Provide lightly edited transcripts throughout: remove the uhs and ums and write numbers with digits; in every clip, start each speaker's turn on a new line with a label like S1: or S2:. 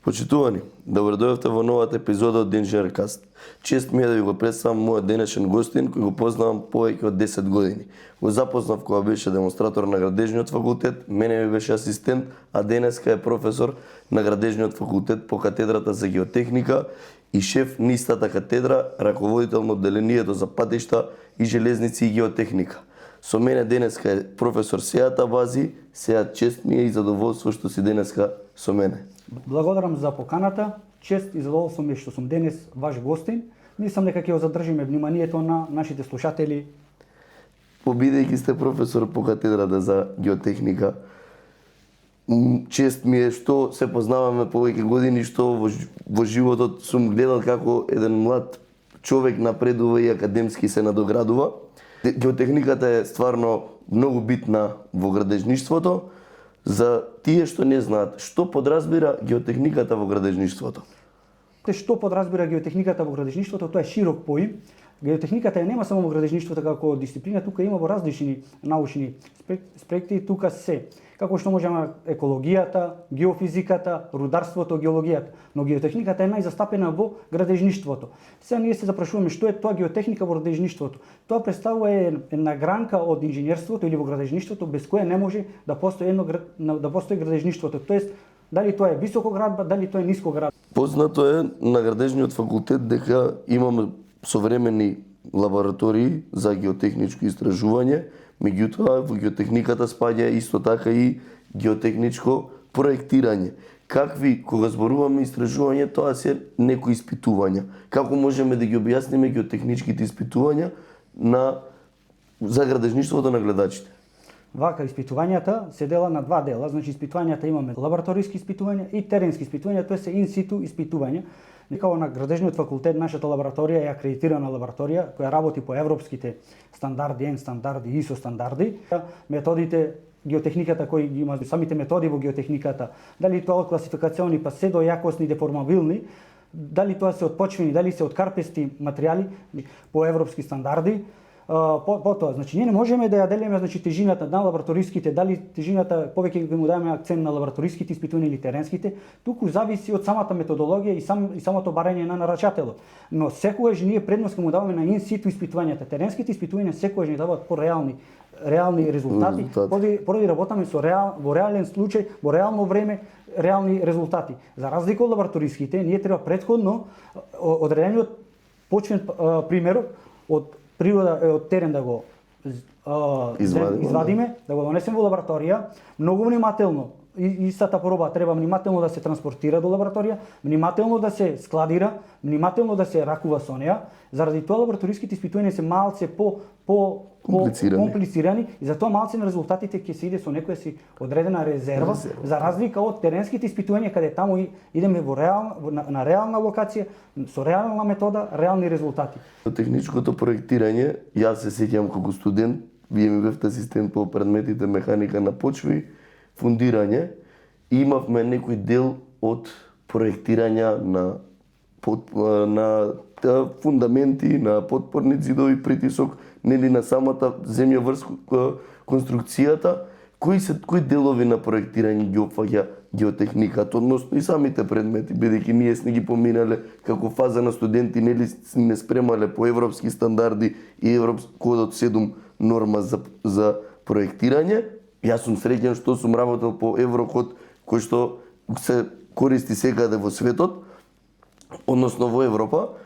S1: Почитувани, добро дојдовте во новата епизода од Инженеркаст. Чест ми е да ви го представам мојот денешен гостин, кој го познавам повеќе од 10 години. Го запознав кога беше демонстратор на Градежниот факултет, мене ми беше асистент, а денеска е професор на Градежниот факултет по катедрата за геотехника и шеф на истата катедра, раководител на одделението за патишта и железници и геотехника. Со мене денеска е професор Сеат Абази. Сеат, чест ми е и задоволство што си денеска со мене.
S2: Благодарам за поканата. Чест и задоволство ми е што сум денес ваш гостин. Мислам дека ќе го задржиме вниманието на нашите слушатели.
S1: Бидејќи сте професор по катедрата за геотехника, чест ми е што се познаваме повеќе години, што во животот сум гледал како еден млад човек напредува и академски се надоградува. Геотехниката е стварно многу битна во градежништвото. За тие што не знаат, што подразбира геотехниката во градежништвото?
S2: Што подразбира геотехниката во градежништвото, тоа е широк поим. Геотехниката нема само во градежништвото како дисциплина, тука има во различни научни аспекти, тука се како што можеме екологијата, геофизиката, рударството, геологијата, но геотехниката е најзастапена во градежништвото. Сега ние се запрашуваме што е тоа геотехника во градежништвото. Тоа представува една гранка од инженерството или во градежништвото без која не може да постои градежништвото. Тоест, дали тоа е високоградба, дали тоа е нискоградба.
S1: Познато е на Градежниот факултет дека имаме современи лаборатории за геотехничко истражување, меѓутоа во геотехниката спаѓа исто така и геотехничко проектирање. Какви, кога зборуваме истражување, тоа се некои испитувања. Како можеме да ги објасниме геотехничките испитувања за градежништвото на гледачите?
S2: Вака, испитувањата се дела на два дела. Значи, испитувањата имаме лабораториски испитувања и теренски испитувања, тоа се инситу испитувања. Како на Градежниот факултет, нашата лабораторија е акредитирана лабораторија која работи по европските стандарди, N стандарди, ISO стандарди. Методите, геотехниката кои ги има, самите методи во геотехниката, дали тоа од класификациони па се до јакосни деформабилни, дали тоа се од почвени, дали се од карпести материјали по европски стандарди. Потоа, значи ние не можеме да ја делиме тежината на лабораториските, дали тежината повеќе ќе му даваме акцент на лабораториските испитувања или теренските, туку зависи од самата методологија и самото барање на нарачателот. Но секогаш ние предност ќе му даваме на инситу испитувањата. Теренските испитувања секогаш ни даваат реални резултати, поради работаме во реален случај, во реално време, реални резултати. За разлика од лабораториските, ние треба претходно одредениот почвен примерок од природа од терен да го извадиме, да го донесеме во лабораторија, многу внимателно. Истата проба треба внимателно да се транспортира до лабораторија, внимателно да се складира, внимателно да се ракува со неа. Заради тоа лабораториските испитувања се малце комплицирани и затоа малце на резултатите ќе се иде со некоја си одредена резерва, за разлика од теренските испитувања каде таму идеме на реална локација, со реална метода, реални резултати.
S1: Техничкото проектирање, јас се сеќавам како студент, вие ми бевте асистент по предметите механика на почви, фундирање, имавме некој дел од проектирање на фундаменти, на потпорни зидови, притисок, нели на самата земја врз конструкцијата. Кои делови на проектирање ги опфаќа геотехниката, односно и самите предмети, бидејќи ние сме ги поминале како фаза на студенти, нели не спремале по европски стандарди и кодот 7 норма за проектирање. Јас сум среќен што сум работел по Еврокод, кој што се користи секаде во светот, односно во Европа.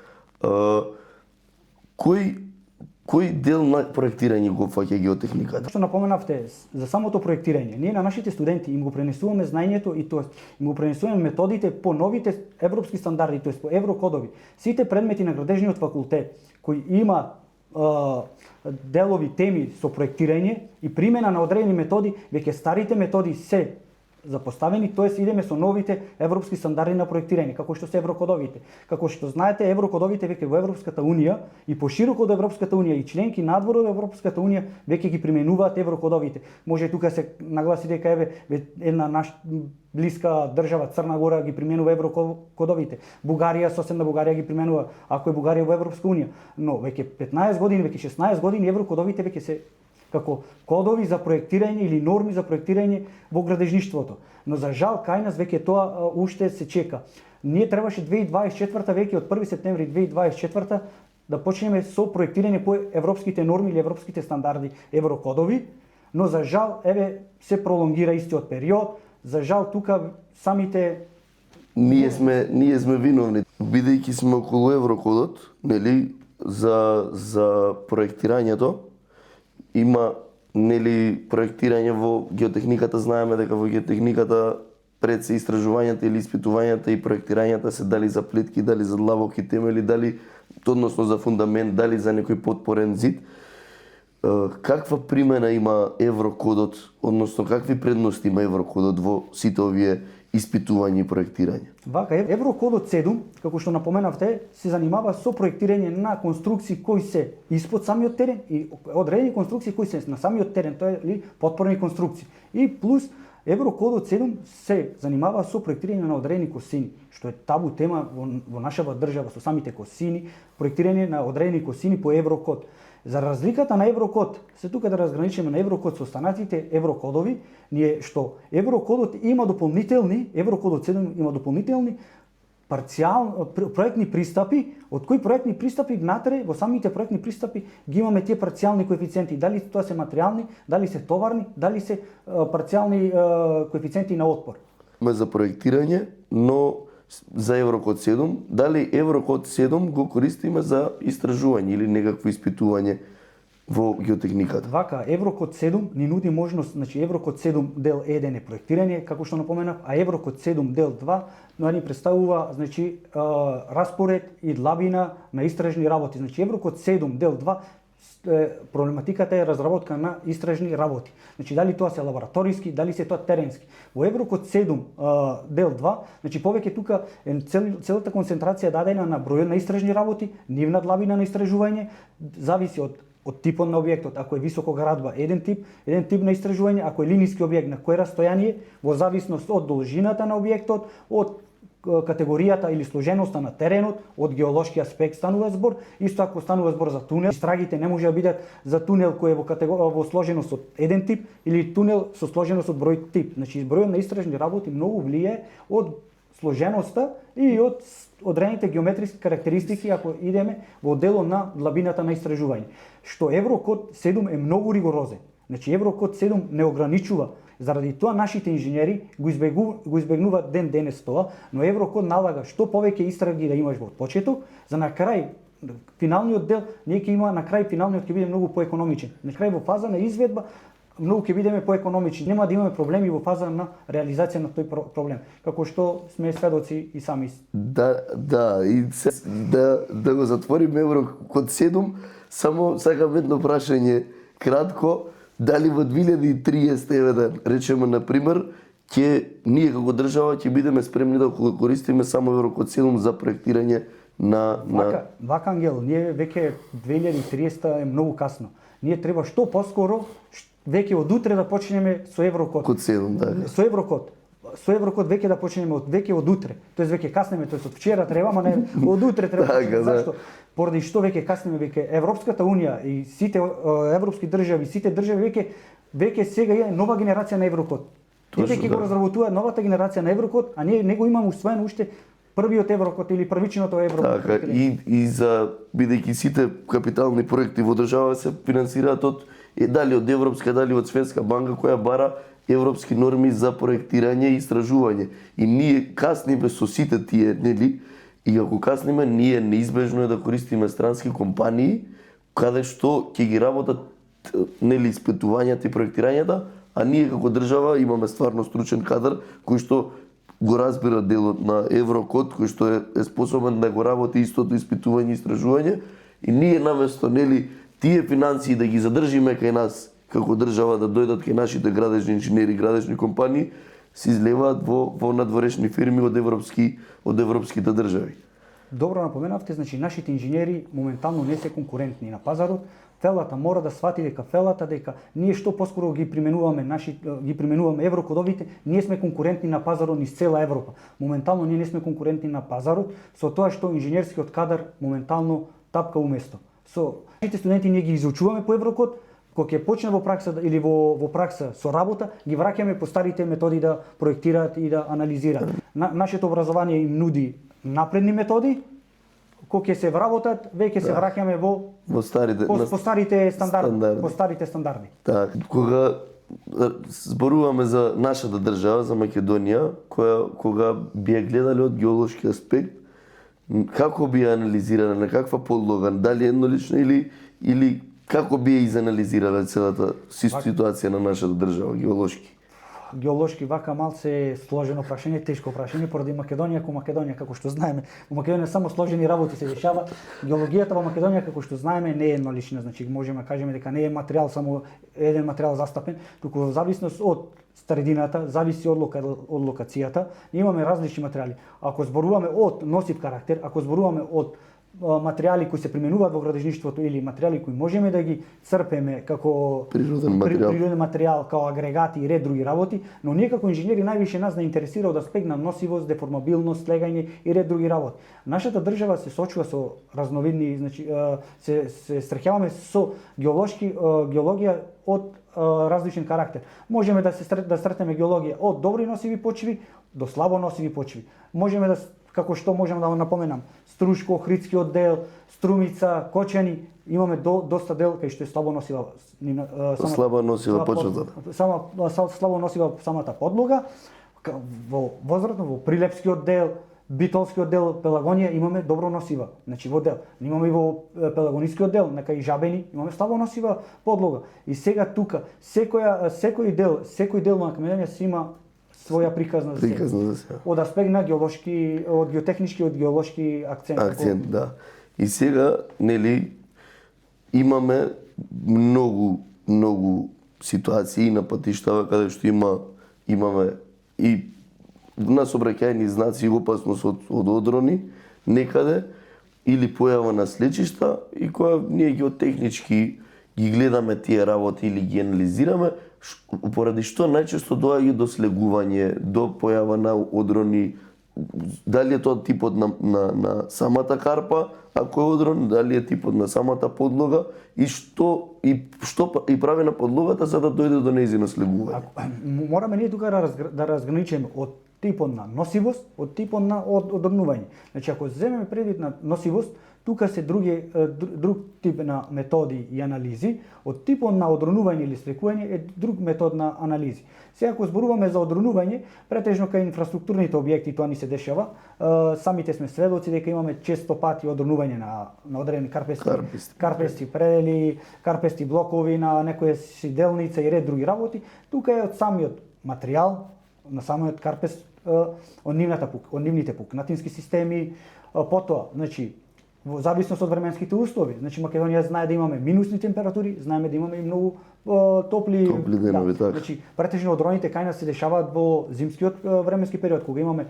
S1: Кој дел на проектирање го фаќа геотехниката?
S2: Што напоменавте за самото проектирање, ние на нашите студенти им го пренесуваме знаењето и тоа им го пренесуваме методите по новите европски стандарди, тоест по еврокодови. Сите предмети на Градежниот факултет кои има делови теми со проектирање и примена на одредени методи, веќе старите методи се запоставени, тоест идеме со новите европски стандарди на проектирање, како што се еврокодовите. Како што знаете, еврокодовите веќе во Европската унија и пошироко од Европската унија и членки надвор од Европската унија веќе ги применуваат еврокодовите. Може тука се нагласи дека една наша блиска држава Црна Гора ги применува еврокодовите. Бугарија, соседна Бугарија ги применува, ако е Бугарија во Европска унија. Но веќе 15 години, веќе 16 години еврокодовите веќе се како кодови за проектирање или норми за проектирање во градежништвото. Но за жал кај нас веќе тоа уште се чека. Ние требаше 2024 веќе од 1 септември 2024 да почнеме со проектирање по европските норми или европските стандарди, еврокодови, но за жал се пролонгира истиот период. За жал тука самите
S1: Ние сме виновни, бидејќи сме околу еврокодот, нели, за проектирањето. Има, нели, проектирање во геотехниката, знаеме дека во геотехниката пред се истражувањата или испитувањата и проектирањата се дали за плитки, дали за длабоки темели, дали односно за фундамент, дали за некој подпорен зид. Каква примена има еврокодот, односно какви предности има еврокодот во сите овие испитување и проектирање?
S2: Вака, еврокодот 7, како што напоменавте, се занимава со проектирање на конструкции кои се испод самиот терен и одредени конструкции кои се на самиот терен, тоа е подпорни конструкции. И плюс еврокодот 7 се занимава со проектирање на одредени косини, што е табу тема во нашава држава со самите косини, проектирање на одредени косини по еврокод. За разликата на еврокод, се тука да разграничиме на еврокод со останатите еврокодови, ние што еврокодот има дополнителни, еврокодот 7 има дополнителни проектни пристапи, од кои проектни пристапи внатре во самите проектни пристапи ги имаме тие парцијални коефициенти, дали тоа се материјални, дали се товарни, дали се парцијални коефициенти на отпор.
S1: За проектирање, но за еврокод 7, дали еврокод 7 го користиме за истражување или некакво испитување во геотехниката?
S2: Вака, еврокод 7 ни нуди можност, значи еврокод 7 дел 1 е проектирање, како што напоменав, а еврокод 7 дел 2 ни представува, значи, распоред и длабина на истражни работи. Значи еврокод 7 дел 2 проблематиката е разработка на истражни работи. Значи дали тоа се лабораториски, дали се тоа теренски. Во еврокод 7 дел 2, значи повеќе тука е целата концентрација дадена на бројот на истражни работи, нивна длабина на истражување, зависи од типот на објектот. Ако е високоградба, еден тип на истражување, ако е линиски објект, на кој растојание, во зависност од должината на објектот, од категоријата или сложеноста на теренот, од геолошки аспект станува збор. Исто ако станува збор за тунел, истрагите не може да бидат за тунел кој е во сложеност од еден тип или тунел со сложеност од број тип. Значи избројот на истражни работи многу влијае од сложеноста и од одредените геометриски карактеристики ако идеме во делот на длабината на истражување. Што еврокод 7 е многу ригорозен. Значи еврокод 7 не ограничува. Заради тоа нашите инженери го избегнуваат ден денес тоа, но еврокод налага што повеќе истраги да имаш во почеток, за на крај финалниот дел ние ќе има на крај финалниот ќе биде многу поекономичен. На крај во фаза на изведба многу ќе бидеме поекономични. Нема да имаме проблеми во фаза на реализација на тој проблем, како што сме сведоци и сами.
S1: Да, и да го затвориме еврокод 7, само сакам едно прашање кратко. Дали во 2030, да речеме, например, ние како држава ќе бидеме спремни да користиме само еврокод 7 за проектирање на...
S2: Вака, Ангел, ние веќе 2030 е многу касно. Ние треба што поскоро, веќе од утре да почнеме со еврокод.
S1: Код 7, да.
S2: Со еврокод веќе да почнеме од утре. Тоест веќе каснеме, тоест од вчера треба, ама не од утре треба. Зашто? Поради што веќе каснеме, веќе Европската унија и сите европски држави, сите држави веќе сега е нова генерација на еврокод. Тие веќе го разработуваат новата генерација на еврокод, а ние не го имаме усвоено уште првиот еврокод или првичното еврокод.
S1: Така, и за бидејќи сите капитални проекти во држава се финансираат дали од Европска, дали од Светска банка која бара европски норми за проектирање и истражување. И ние касниме со сите тие, нели? И ако касниме, ние неизбежно е да користиме странски компании каде што ќе ги работат, нели, испитувањата и проектирањата, а ние како држава имаме стварно стручен кадар кој што го разбира делот на еврокод, кој што е способен да го работи истото испитување и истражување, и ние наместо, нели, тие финансии да ги задржиме кај нас како држава, да дојдат кај нашите градежни инженери, градежни компании, се излеваат во надворешни фирми од европските држави.
S2: Добро напоменавте, значи нашите инженери моментално не се конкурентни на пазарот. Фелата мора да свати дека ние што поскоро ги применуваме еврокодовите, ние сме конкурентни на пазарот низ цела Европа. Моментално ние не сме конкурентни на пазарот со тоа што инженерскиот кадар моментално тапка уместо. Со нашите студенти ние ги изучуваме по еврокод, Кога ќе почне во пракса или во пракса со работа, ги враќаме по старите методи да проектираат и да анализираат. Нашето образование им нуди напредни методи, кога ќе се вработат, веќе се враќаме во старите стандарди, по старите стандарди.
S1: Так, кога зборуваме за нашата држава, за Македонија, кога би ја гледале од геолошки аспект, како би ја анализирале, на каква подлога, дали еднолично или како би ја изанализирале целата ситуација на нашата држава геолошки?
S2: Геолошки вака малце сложено прашање, тешко прашање, поради Македонија како што знаеме. Во Македонија само сложени работи се дешава. Геологијата во Македонија како што знаеме не е еднолична, значи можеме да кажеме дека не е материјал само еден материјал застапен, туку во зависност од старедината, зависи од локацијата, имаме различни материјали. Ако зборуваме од носив карактер, ако зборуваме од материјали кои се применуваат во градежништвото или материјали кои можеме да ги црпеме како природен материјал, како агрегати и ред други работи, но ние како инженери највише нас интересира од аспект на носивост, деформабилност, слегање и ред други работи. Нашата држава се сочува со разновидни, значи се среќаваме со геологија од различен карактер. Можеме да сретнеме геологија од добри носиви почви до слабо носиви почви. Можеме да како што можам да го напоменам, Струшко, Охридскиот дел, Струмица, Кочани, имаме доста дел кај што е слабо носива
S1: слабо носива почвата.
S2: Слабо носива самата подлога. Во возвратно во Прилепскиот дел, Битолскиот дел, Пелагонија имаме добро носива, значи во дел. Имаме и во Пелагонискиот дел, нека и Жабени, имаме слабо носива подлога. И сега тука секој дел на Македонија си има своја приказна за се. Од аспект на од геотехнички, од геолошки акцент.
S1: Да. И сега, нели, имаме многу ситуации на патиштава каде што имаме и на сообраќајни знаци и опасност од одрони некаде или појава на слечишта и која ние геотехнички ги гледаме тие работи или ги анализираме, поради што најчесто доаѓа до слегување, до појава на одрони, дали е тоа типот на самата карпа, ако е одрон, дали е типот на самата подлога и што прави на подлогата за да дојде до нејзино слегување.
S2: Мораме ние тука да разграничиме од типот на носивост, од типот на одрнување. Значи ако земеме предвид на носивост, тука се друг тип на методи и анализи, од типот на одрнување или слекување е друг метод на анализи. Сега ако зборуваме за одрнување, претежно кај инфраструктурните објекти тоа ни се дешава. Самите сме сведоци дека имаме често пати одрнување на одредени карпести предели, карпести блокови на некоја си делница и ред други работи. Тука е од самиот материјал, на самиот карпест, од нивните пукнатински системи, потоа, значи во зависност од временските услови. Значи Македонија знае да имаме минусни температури, знаеме да имаме и многу топли
S1: денови, така.
S2: Значи претежно одроните кај нас се дешаваат во зимскиот временски период кога имаме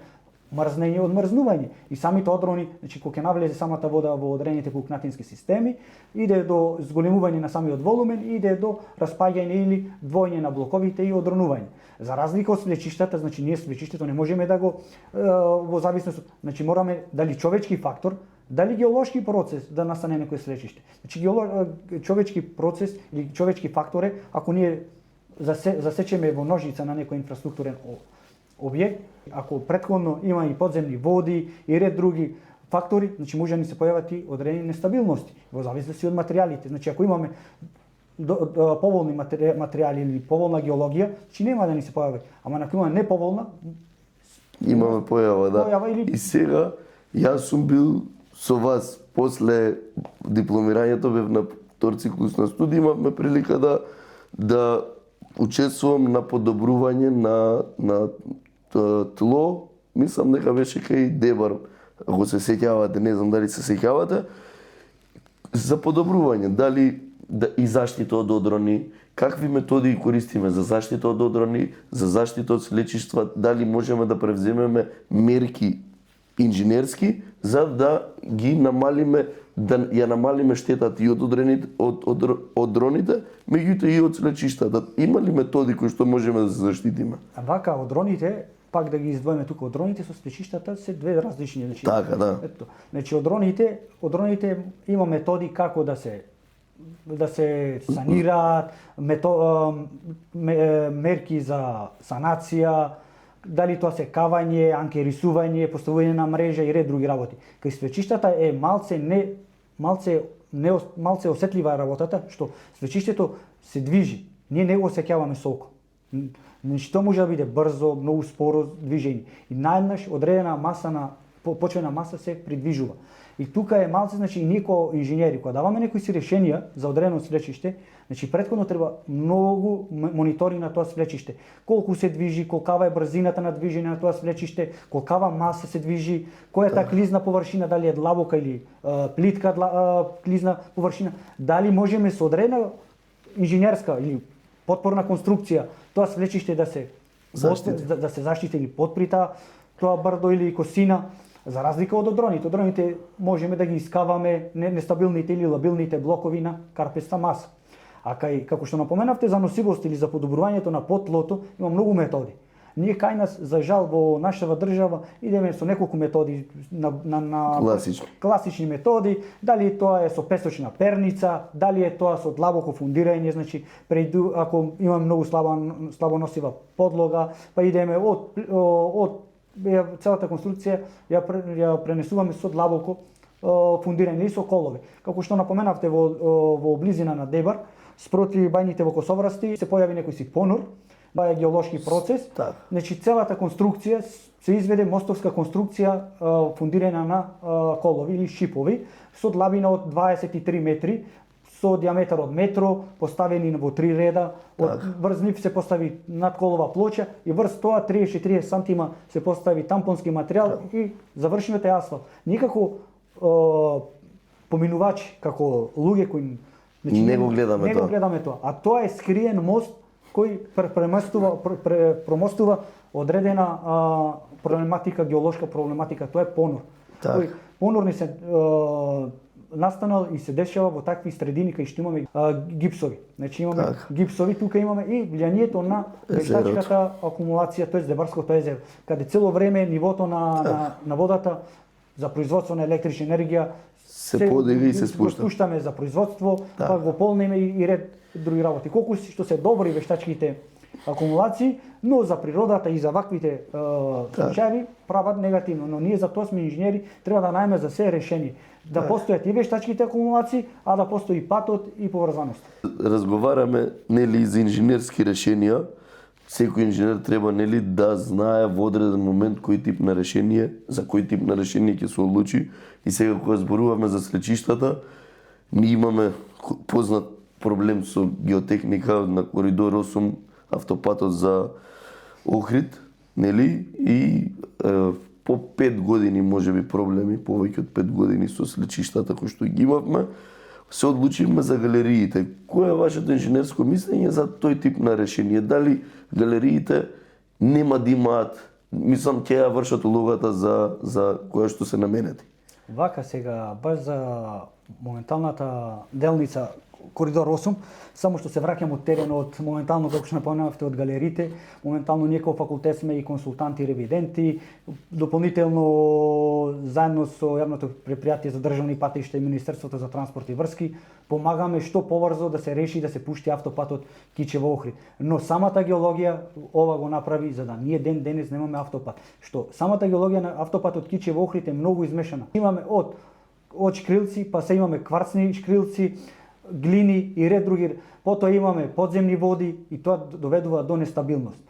S2: мрзнење од мрзнување и самите одрони, значи кога ќе навлезе самата вода во одредените пукнатински системи, иде до зголемување на самиот волумен, иде до распаѓање или двоење на блоковите и одронување. За разлика од свлечиштата, значи ние свлечиштето не можеме да го во зависност, значи мораме дали човечки фактор, дали геолошки процес да настане некој свлечиште. Значи човечки процес или човечки фактор е ако ние засечеме во ножица на некој инфраструктурен објект, ако претходно има и подземни води и ред други фактори, значи може да ни се појават и одредени нестабилности во зависност од материјалите. Значи ако имаме поволни материјали или поволна геологија, значи нема да ни се појави. Ама ако имаме неповолна,
S1: имаме појава, да.
S2: Или...
S1: И сега јас сум бил со вас после дипломирањето, бев на втор циклус на студии, имавме прилика да учествувам на подобрување на тло, мислам дека беше кај Дебар, ако се сеќавате, не знам дали се сеќавате, за подобрување, дали и заштита од одрони, какви методи користиме за заштита од одрони, за заштита од свлечиштва, дали можеме да превземеме мерки инженерски за да ги намалиме, да ја намалиме штетата и од дроните, меѓуто и од свлечиштата. Има ли методи кои што можеме да се заштитиме?
S2: Вака, од дроните, пак да ги издвоиме тука, од дроните со свлечиштата се две различни. Значи,
S1: така, да.
S2: Значи, од дроните има методи како да се да се санираат, мерки за санација, дали тоа се кавање, анкерисување, поставување на мрежа и ред други работи. Кај свлечиштата е малце осетлива работата, што свлечиштето се движи. Ние не го осеќаваме со око. Значи тоа може да биде брзо, многу споро движење. И наеднаш одредена маса почвена маса се придвижува. И тука е малце, значи и ние како инженери, кога даваме некои си решенија за одредено свлечиште, значи претходно треба многу мониторинг на тоа свлечиште. Колку се движи, колкава е брзината на движење на тоа свлечиште, колкава маса се движи, која е таа клизна површина, дали е длабока или плитка клизна површина, дали можеме со одредена инженерска или потпорна конструкција тоа свлечиште да се заштити или подприта тоа брдо или косина. За разлика од дроните. Дроните можеме да ги искаваме нестабилните или лабилните блокови на карпеста маса. А како што напоменавте за носивост или за подобрувањето на потлото, има многу методи. Ние кај нас, за жал, во нашава држава идеме со неколку методи на класични методи, дали тоа е со песочна перница, дали е тоа со длабоко фундирање, значи ако имаме многу слабо носива подлога, па идеме од целата конструкција ја пренесуваме со длабоко фундирање и со колови. Како што напоменавте во близина на Дебар, спроти бајните во Косоврасти се појави некој си понор, баја геолошки процес. Значи целата конструкција се изведе мостовска конструкција фундирана на колови или шипови со длабина од 23 метри, со диаметар од метро, поставени во 3 реда, врз нив се постави надколова плоча и врз тоа 30-40 сантима се постави тампонски материјал и завршениот е асфалт. Никако поминувачи, како луѓе кои
S1: не го гледаме
S2: тоа. А тоа е скриен мост кој промостува одредена проблематика, геолошка проблематика, тоа е понор. Кој понор не се настанал и се дешава во такви средини кај што имаме гипсови. Значи имаме гипсови, тука имаме и влијанието на вештачката акумулација, тоест Дебарското езеро, каде цело време нивото на водата за производство на електрична енергија
S1: се подига и се спушта.
S2: Спуштаме за производство, па го полниме и ред други работи. Колку што се добри вештачките акумулации, но за природата и за ваквите случаи прават негативно. Но ние за тоа сме инженери, треба да најме за се решение. Да постојат и вештачките акумулации, а да постои патот и поврзаност.
S1: Разговараме нели за инженерски решенија. Секој инженер треба нели да знае во одреден момент кој тип на решение, за кој тип на решение ќе се одлучи. И сега кога зборуваме за свлечиштата, ние имаме познат проблем со геотехника на коридор 8, автопатот за Охрид, нели? И по 5 години можеби проблеми, повеќе од 5 години со свлечиштата кои што ги имавме, се одлучивме за галериите. Кој е вашето инженерско мислење за тој тип на решение? Дали галериите нема да имаат, мислам, ќе ја вршат улогата за која што се наменети?
S2: Вака сега, баш за моменталната делница Коридор 8, само што се враќам од теренот, моментално, како што напомнавте, од галериите, моментално ние како факултет сме и консултанти и ревиденти, дополнително заедно со јавното предпријатие за државни патишта и Министерството за транспорт и врски, помагаме што побрзо да се реши да се пушти автопатот Кичево Охрид. Но самата геологија ова го направи за да ние ден денес немаме автопат. Што самата геологија на автопатот Кичево Охрид е многу измешана. Имаме од шкрилци, па се имаме кварцни шкрилци, глини и ред други. Потоа имаме подземни води и тоа доведува до нестабилност.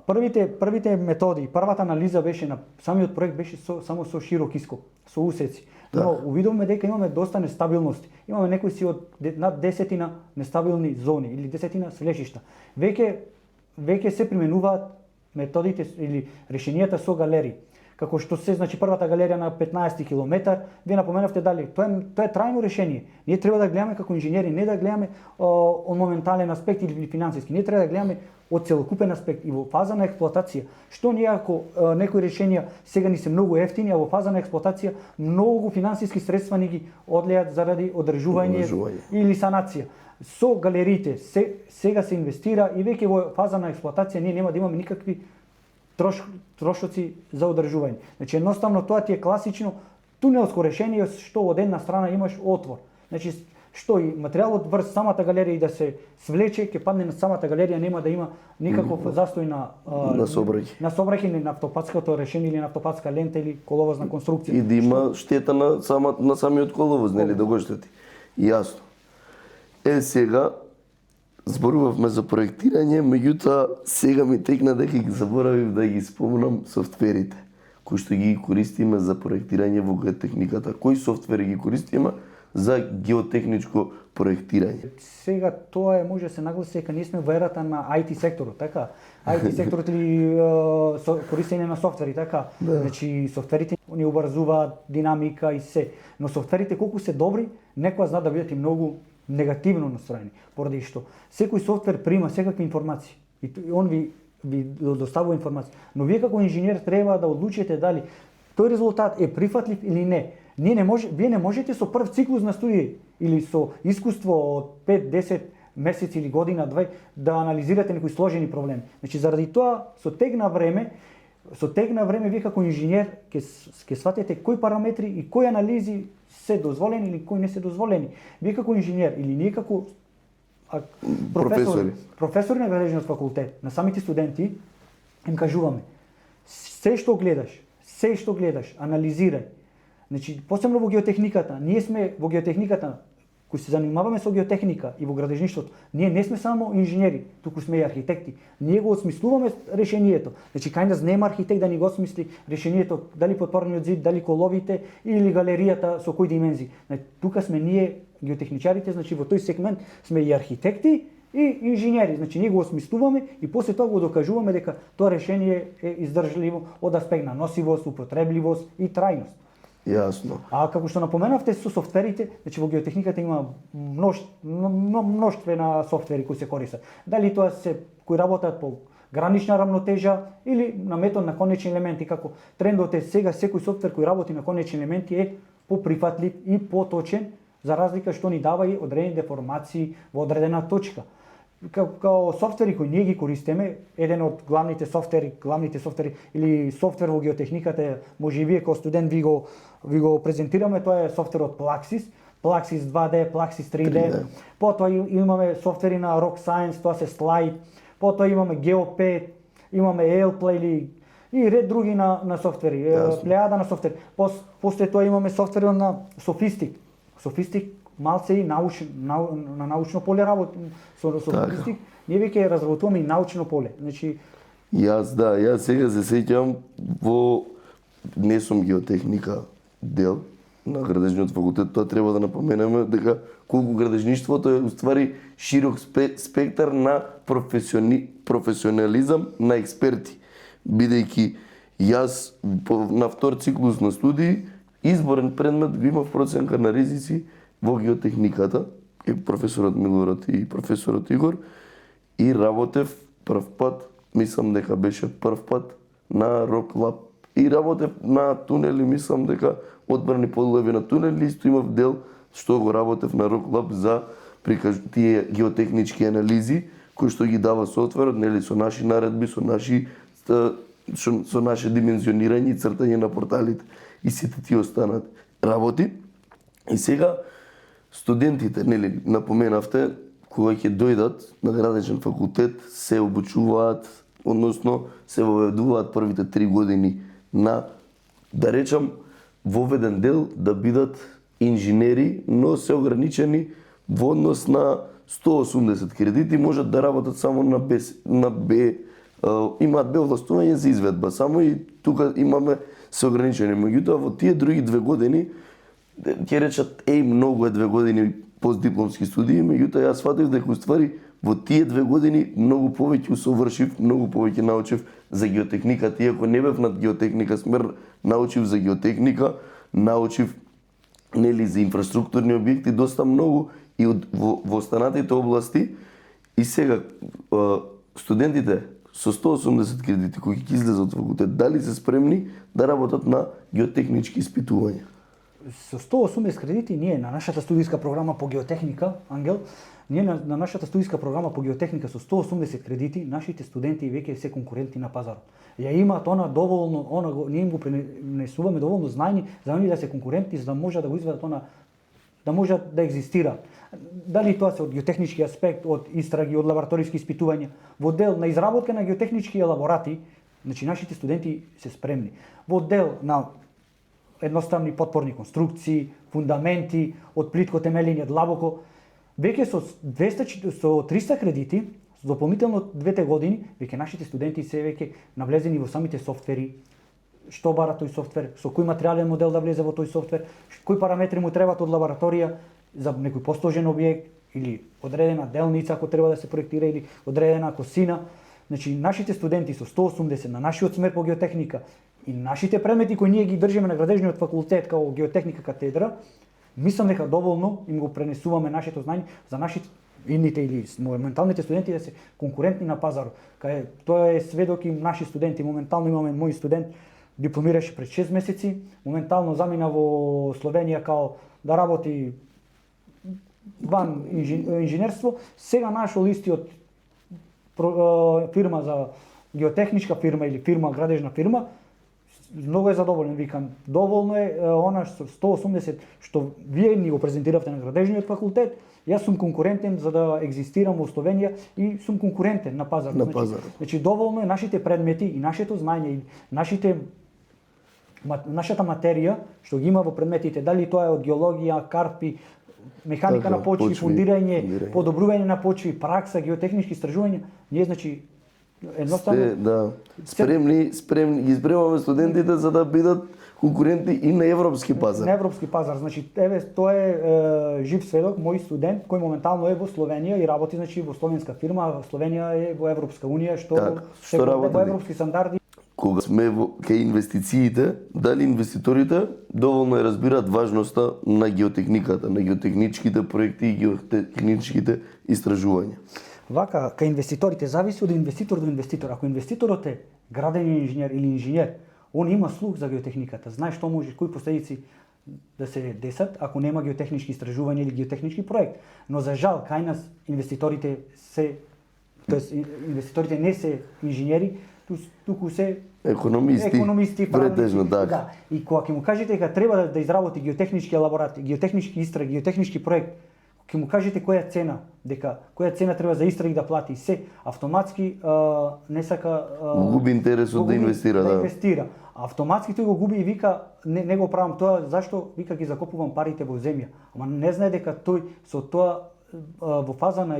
S2: Првите методи, првата анализа беше на самиот проект беше само со широк ископ, со усеци. Но увидовме дека имаме доста нестабилности. Имаме некои си од над 10 нестабилни зони или 10 свлечишта. Веќе се применуваат методите или решенијата со галерии. Како што се, значи првата галерија на 15 километар, вие напоменавте дали тоа е трајно решение. Ние треба да гледаме како инженери, не да гледаме од моментален аспект или финансиски, ние треба да гледаме од целокупен аспект и во фаза на експлоатација. Што ние ако некои решенија сега ни се многу ефтини, а во фаза на експлоатација многу финансиски средства ни ги одлеат заради одржување или санација. Со галериите сега се инвестира и веќе во фаза на експлоатација ние нема да имаме никакви трошоци за одржување. Значи едноставно тоа ти е класично тунелско решение што од една страна имаш отвор. Значи што и материјалот врз самата галерија и да се свлече, ќе падне на самата галерија, нема да има никаков застој
S1: на сообраќај.
S2: На сообраќај, на автопатското решение или на автопатска лента или коловозна конструкција.
S1: И да има штета на самиот коловоз, нели, да го штети. Јасно. Сега зборувавме за проектирање, меѓутоа сега ми текна дека ги заборавив да ги спомнам софтверите кои што ги користиме за проектирање во геотехниката. Кои софтвери ги користиме за геотехничко проектирање?
S2: Сега тоа може да се нагласи дека ние сме во ерата на IT секторот, така? IT секторот или користење на софтвери, така? Значи софтверите ни убрзуваат динамика и се, но софтверите колку се добри, некоја знаат да бидат и многу негативно настроени, поради што секој софтвер прима секакви информации и он ви доставува информации, но вие како инженер треба да одлучите дали тој резултат е прифатлив или не. Вие не можете со прв циклус на студија или со искуство од 5-10 месеци или година, 2 да анализирате некои сложени проблеми. Значи заради тоа со тек на време вие како инженер ќе сватите кои параметри и кои анализи се дозволени или кои не се дозволени. Вие како инженер или ние како професори на градежниот факултет, на самите студенти, им кажуваме се што гледаш, анализирај. Значи, посебно во геотехниката, ние сме во геотехниката, кои се занимаваме со геотехника и во градежништвото, ние не сме само инженери, туку сме и архитекти. Ние го осмислуваме решението. Значи, кај нас нема архитект да ни го осмисли решението, дали подпорниот зид, дали коловите или галеријата со кои димензии. Значи, тука сме ние геотехничарите, значи во тој сегмент сме и архитекти и инженери. Значи, ние го осмислуваме и после тоа го докажуваме дека тоа решение е издржливо од аспект на носивост, употребливост и трајност.
S1: Јасно.
S2: А како што напоменавте со софтверите, значи во геотехниката има мноштвена софтвери кои се користат. Дали тоа се кои работат по гранична рамнотежа или на метод на конечни елементи, како трендот е сега секој софтвер кој работи на конечни елементи е поприфатлив и поточен, за разлика што ни дава и одредени деформации во одредена точка. Као софтвери кои ние ги користиме, еден од главните софтвери или софтвер во геотехниката, може и вие како студент ви го презентираме, тоа е софтверот Plaxis 2D, Plaxis 3D. Потоа имаме софтвери на Rock Science, тоа се Slide. Потоа имаме Geo5, имаме AirPlay и ред други на софтвери, плејада на софтвери. После тоа имаме софтверот на Sophistic. Sophistic малце и на научно поле работи со Sophistic. Ние веќе разработуваме и научно поле. Значи
S1: јас сега се сеќам не сум геотехника дел на градежниот факултет, тоа треба да напоменеме дека колку градежништвото е уствари широк спектар на професионализам на експерти, бидејќи јас на втор циклус на студии изборен предмет го имав проценка на ризици во геотехниката, и професорот Милорад и професорот Игор, и работев прв пат, мислам дека беше прв пат на Rock Lab. И работев на тунели, мислам дека одбрани подлови на тунели, исто имав дел што го работев на Rock Lab за тие геотехнички анализи кои што ги дава софтверот, нели, со наши наредби, со наше димензионирање и цртање на порталите и сите тие останат работи. И сега студентите, нели, напоменавте, кога ќе дојдат на градежен факултет, се обучуваат, односно се воведуваат првите 3 години на, да речам, воведен дел да бидат инженери, но се ограничени во однос на 180 кредити, можат да работат само на Б, имаат Б овластување за изведба, само и тука имаме се ограничени. Меѓутоа, во тие други 2 години, ќе речат, многу е 2 години постдипломски студии, меѓутоа јас сватив дека уствари во тие 2 години многу повеќе усовршив, многу повеќе научив за геотехниката, иако не бев над геотехника смер, научив за геотехника, научив, нели, за инфраструктурни објекти доста многу и во останатите области. И сега студентите со 180 кредити кои ќе излезат од факултет, дали се спремни да работат на геотехнички испитувања?
S2: Со 180 кредити ние на нашата студиска програма по геотехника, Ангел, ние на нашата студиска програма по геотехника со 180 кредити, нашите студенти веќе се конкуренти на пазарот. Ја имаат ние им го пренесуваме доволно знаење за они да се конкуренти, за да може да го изведат да можат да екзистираат. Дали тоа се од геотехнички аспект, од истраги, од лабораториски испитувања, во дел на изработка на геотехнички елаборати, значи нашите студенти се спремни. Во дел на едноставни потпорни конструкции, фундаменти, од плитко темелење, длабоко, веќе со 300 кредити, со дополнително 2 години, веќе нашите студенти се веќе навлезени во самите софтвери, што бара тој софтвер, со кој материјален модел да влезе во тој софтвер, кои параметри му требаат од лабораторија за некој посложен објект или одредена делница ако треба да се проектира или одредена косина. Значи нашите студенти со 180 на нашиот смер по геотехника и нашите предмети кои ние ги држиме на градежниот факултет како геотехника катедра, мислам дека доволно им го пренесуваме нашето знање за нашите идните или моменталните студенти да се конкурентни на пазарот. Кај тоа е сведок и наши студенти. Моментално имаме мој студент дипломираше пред 6 месеци, моментално замина во Словенија као да работи ван инженерство, сега нашол истиот фирма за геотехничка фирма или градежна фирма, многу е задоволен, викам, доволно е она што 180 што вие ни го презентиравте на градежниот факултет, јас сум конкурентен за да екзистирам во Словенија и сум конкурентен на пазарот. Значи доволно е нашите предмети и нашето знаење и нашата материја што ги има во предметите, дали тоа е од геологија, карпи, механика на почви, фундирање, подобрување на почви, пракса, геотехнички истражувања, ние значи едноставно
S1: спремни ги спремаме студентите за да бидат конкурентни и на европски пазар.
S2: На европски пазар, значи еве тоа е жив сведок, мој студент кој моментално е во Словенија и работи значи во словенска фирма, а Словенија е во Европска унија што работи во европски стандарди.
S1: Кога сме кај инвестициите, дали инвеститорите доволно ја разбираат важноста на геотехниката, на геотехничките проекти и геотехничките истражувања?
S2: Вака, кај инвеститорите зависи од инвеститор до инвеститор. Ако инвеститорот е граден инженер или инженер, он има слух за геотехниката, знае што може, кои последици да се десат ако нема геотехнички истражувања или геотехнички проект. Но за жал, кај нас инвеститорите не се инженери, туку се економисти
S1: претежно така.
S2: Да. И кога ќе му кажете дека треба да изработи геотехнички елаборат, геотехнички истраги, геотехнички проект, ќе му кажете која цена треба за истраги да плати, се автоматски не сака
S1: губи интересот да инвестира,
S2: да инвестира. Автоматски тој го губи и вика не го правам тоа, зашто вика ги закупувам парите во земја. Ама не знае дека тој со тоа во фаза на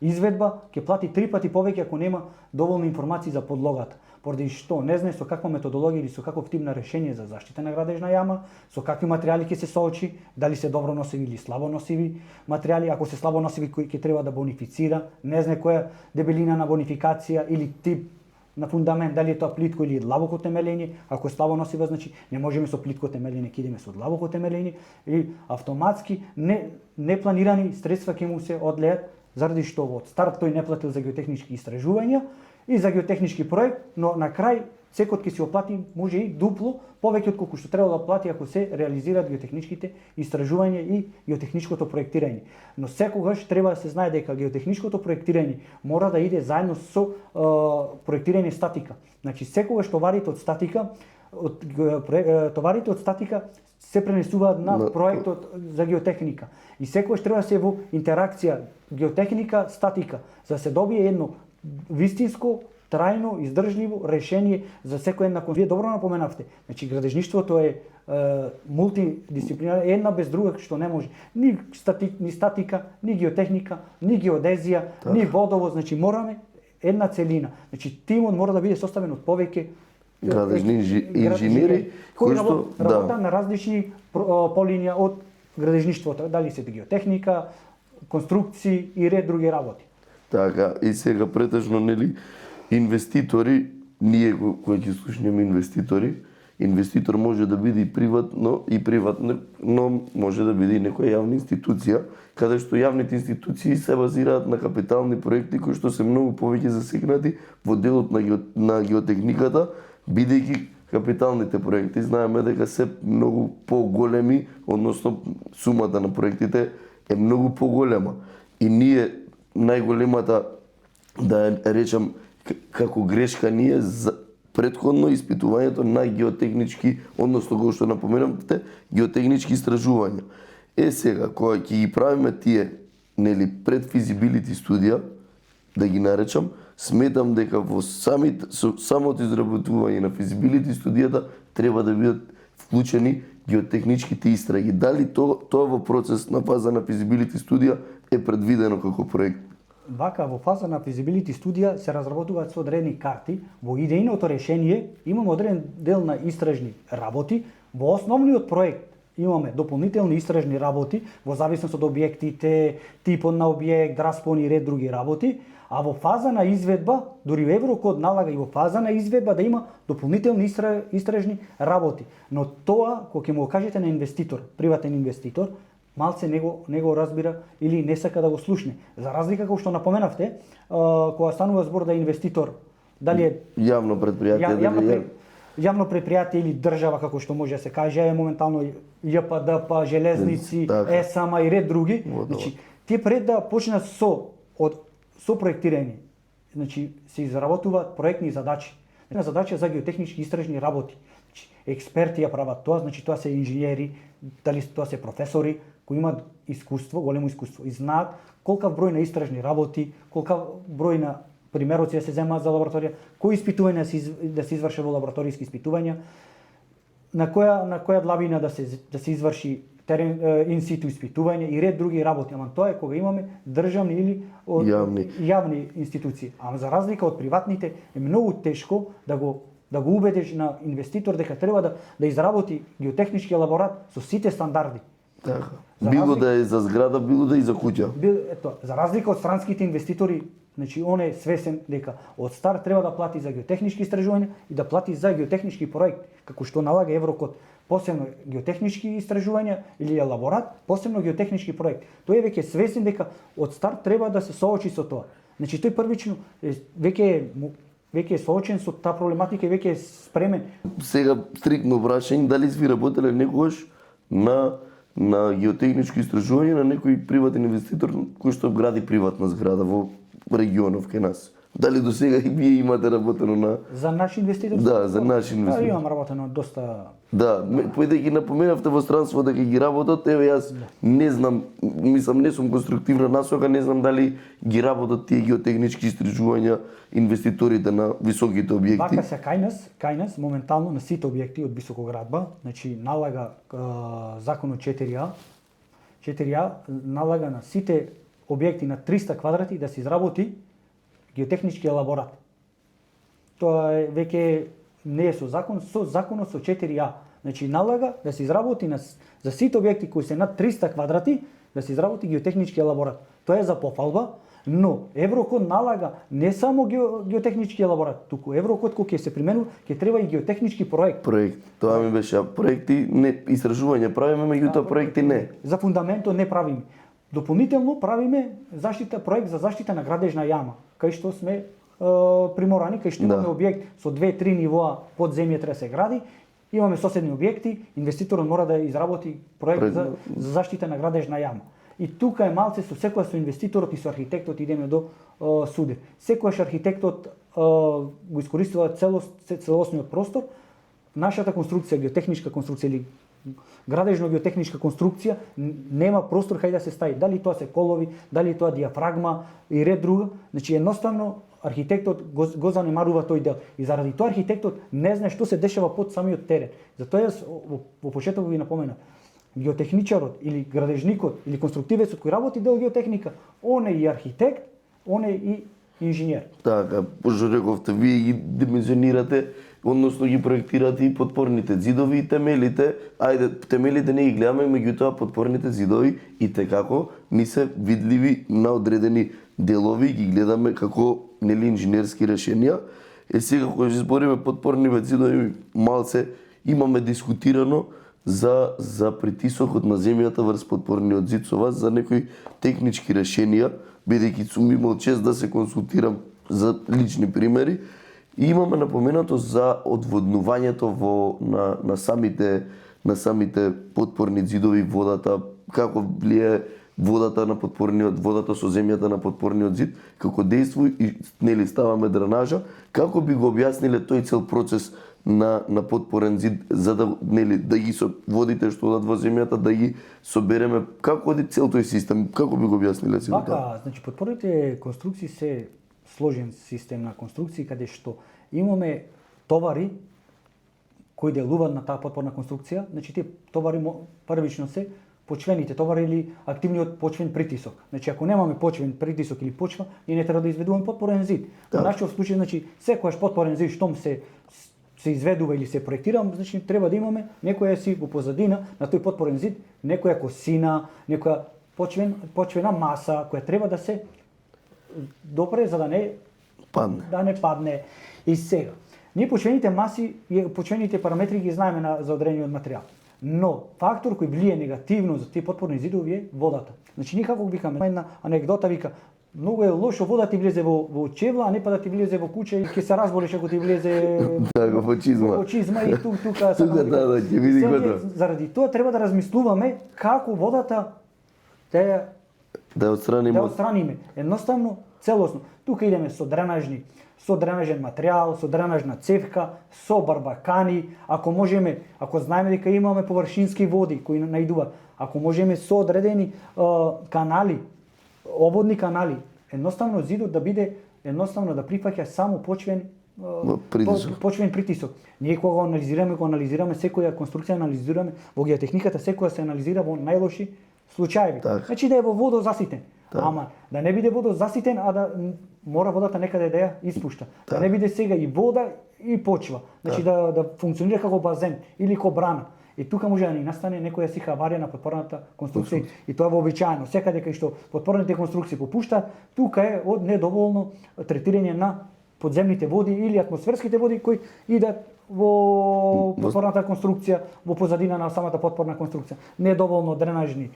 S2: изведба ќе плати 3 пати повеќе ако нема доволно информации за подлогата. Поради што не знае со каква методологија или со каков тип на решение за заштита на градежна јама, со какви материјали ќе се соочи, дали се добро носиви или слабо носиви материјали, ако се слабо носиви кои ќе треба да бонифицира, не знае која дебелина на бонификација или тип на фундамент, дали е тоа плитко или длабоко темелење, ако е слабо носива, значи не можеме со плитко темелење, ќе идеме со длабоко темелење и автоматски непланирани средства ќе му се одлеат, заради што од старт тој не платил за геотехнички истражувања и за геотехнички проект, но на крај секој ќе си оплати може и дупло повеќе од колку што треба да плати ако се реализираат геотехничките истражувања и геотехничкото проектирање. Но секогаш треба да се знае дека геотехничкото проектирање мора да иде заедно со проектирање статика. Значи секогаш товарите од статика се пренесуваат на проектот за геотехника. И секогаш треба да се во интеракција геотехника статика за да се добие едно вистинско, трајно, издржливо решение за секој една конструкција. Вие добро напоменавте. Значи градежништвото е мултидисциплинарно, една без друга што не може. Ни статика, ни геотехника, ни геодезија, ни водово, значи мораме една целина. Значи тимот мора да биде составен од повеќе
S1: градежни инженери кои што
S2: работат на различни полинија од градежништвото, дали се геотехника, конструкции и ред други работи.
S1: Така, и сега претежно нели инвеститори, ние кои ќе слушнеме инвеститор може да биде и приватно, но може да биде и некоја јавна институција, каде што јавните институции се базираат на капитални проекти кои што се многу повеќе засегнати во делот на геотехниката, бидејќи капиталните проекти знаеме дека се многу поголеми, односно сумата на проектите е многу поголема. И ние најголемата, да ја речам како грешка ние за претходно испитувањето на геотехнички, односно како што напоменавте, геотехнички истражувања. Сега, кога ќе ги правиме тие, нели, предфизибилити студија, да ги наречам, сметам дека во самото изработување на физибилити студијата треба да бидат вклучени геотехничките истраги. Дали тоа во процес на фаза на физибилити студија е предвидено како проект?
S2: Вака, во фаза на физибилити студија се разработуваат одредени карти. Во идејното решение имаме одреден дел на истражни работи. Во основниот проект имаме дополнителни истражни работи во зависност од објектите, типот на објект, распон и ред други работи. А во фаза на изведба, дури Еврокод налага и во фаза на изведба да има дополнителни истражни работи. Но тоа, кога ќе му го кажете на инвеститор, приватен инвеститор, малце не го разбира или не сака да го слушне. За разлика како што напоменавте, кога станува збор да инвеститор, дали е
S1: јавно предпријатие,
S2: јавно предпријатие или држава, како што може да се каже, е моментално ЈПДП, железници, ЕСАМА и ред други. Значи, тие пред да почнат со проектирање, значи се изработуваат проектни задачи. Задача за геотехнички истражни работи. Значи, експерти ја прават тоа, значи тоа се инженери, дали тоа се професори кои имаат искуство, големо искуство и знаат колкав број на истражни работи, колкав број на примероци да се земаат за лабораторија, кои испитувања да се извршат во лабораториски испитувања, на која длабина да се изврши инситу испитување и ред други работи. Ама тоа е кога имаме државни или јавни институции. Ама за разлика од приватните е многу тешко да го убедиш на инвеститор дека треба да изработи геотехнички елаборат со сите стандарди.
S1: Така. Било да е за зграда, било да е за куќа.
S2: За разлика од странските инвеститори, значи он е свесен дека од старт треба да плати за геотехнички истражувања и да плати за геотехнички проект, како што налага Еврокод. Посебно геотехнички истражувања или елаборат, посебно геотехнички проект. Тој е веќе свесен дека од старт треба да се соочи со тоа. Значи тој првично веќе е соочен со таа проблематика и веќе е спремен.
S1: Сега стриктно прашање, дали сви работеле некогаш на геотехничко истражување на некој приватен инвеститор кој што гради приватна зграда во регионов кај нас? Дали до сега и вие имате работено
S2: за наши инвеститори?
S1: Да, за наши инвеститори.
S2: Имам работено доста.
S1: Да, појде ги напоменавте во странство дека ги работат, еве јас не знам, мислам не сум конструктивна насока, не знам дали ги работат тие геотехнички истражувања инвеститорите на високите објекти.
S2: Вака се кај нас моментално на сите објекти од високоградба, значи налага законот 4А налага на сите објекти на 300 квадрати да се изработи геотехнички елаборат. Тоа е веќе не е со законот со 4А. Значи налага да се изработи за сите објекти кои се над 300 квадрати да се изработи геотехнички елаборат. Тоа е за пофалба, но Еврокод налага не само геотехнички елаборат, туку Еврокод кој ќе се применува, ќе треба и геотехнички проект.
S1: Тоа ми беше проекти, не истражување правиме, меѓутоа проекти не.
S2: За фундаментот не правиме. Дополнително правиме проект за заштита на градежна јама, кај што сме приморани, кај што имаме објект со 2-3 нивоа под земја треба се гради, имаме соседни објекти, инвеститорот мора да изработи проект за заштита на градежна јама. И тука е малце секогаш со инвеститорот и со архитектот идеме до суде. Секогаш архитектот го искористува целосниот простор, нашата конструкција, геотехничка конструкција или градежно-геотехничка конструкција нема простор кај да се стави. Дали тоа се колови, дали тоа диафрагма и ред друга. Значи едноставно архитектот го занемарува тој дел. И заради тоа архитектот не знае што се дешава под самиот терен. Затоа јас во почетокот ви напоменав. Геотехничарот или градежникот или конструктивецот кој работи дел геотехника, он е и архитект, он е и инженер.
S1: Така, пошто рековте, вие ги димензионирате, односно ги проектирате и подпорните зидови и темелите. Ајде, темелите не ги гледаме, меѓутоа подпорните зидови и текако ни се видливи на одредени делови, ги гледаме како нели инженерски решенија. Сега кога ќе збориме подпорните зидови, малце имаме дискутирано за притисокот на земјата врз подпорниот зид со вас, за некои технички решенија, бидејќи сум имал чест да се консултирам за лични примери. И имаме напоменато за одводнувањето на самите подпорни зидови, водата, како влие водата со земјата на подпорниот зид, како дејствува и нели ставаме дренажа, како би го објасниле тој цел процес на потпорен зид за да нели да ги со водите што одат во земјата да ги собереме. Како оди цел тој систем? Како би го објасниле сите тоа?
S2: Така, значи потпорните конструкции се сложен систем на конструкции каде што имаме товари кои делуваат на таа потпорна конструкција, значи тие товари првично се почвените товари или активниот почвен притисок. Значи ако немаме почвен притисок или почва, ние не треба да изведуваме потпорен зид. Во нашиот случај, значи секојаш потпорен зид штом се изведува или се проектира, значи треба да имаме некоја си во позадина на тој потпорен зид, некоја косина, некоја почвена маса која треба да се допре за да не падне. И сега, ние почвените маси и почвените параметри ги знаеме за одредениот материјал. Но фактор кој влие негативно за тие потпорни зидови е водата. Значи никако викаме една анегдота вика многу е лошо вода ти влезе во чевла, а не па да ти влезе во куќа и ќе се разболеш ако ти влезе
S1: во чизма.
S2: Во чизма и тука
S1: ќе види готово.
S2: Заради тоа треба да размислуваме како водата да отстраниме. Едноставно, целосно. Тука идеме со дренажен материјал, со дренажна цевка, со барбакани, ако знаеме дека имаме површински води кои наидуваат, ако можеме со одредени канали, обводни канали, едноставно зидот да биде едноставно да прифаќа само почвен притисок. Ние кога го анализираме секоја конструкција, анализираме во геотехниката, секоја се анализира во најлоши случаи. Значи да е во водозаситен. Ама да не биде водозаситен, а да мора водата некаде да ја испушта. Да не биде сега и вода и почва. Значи да функционира како базен или како брана. И тука може да ни настане некоја си хаварија на потпорната конструкција. И тоа е вообичаено. Секаде кај што потпорните конструкции попушта, тука е од недоволно третирање на подземните води или атмосферските води кои идат во потпорната конструкција, во позадина на самата потпорна конструкција. Недоволно дренажни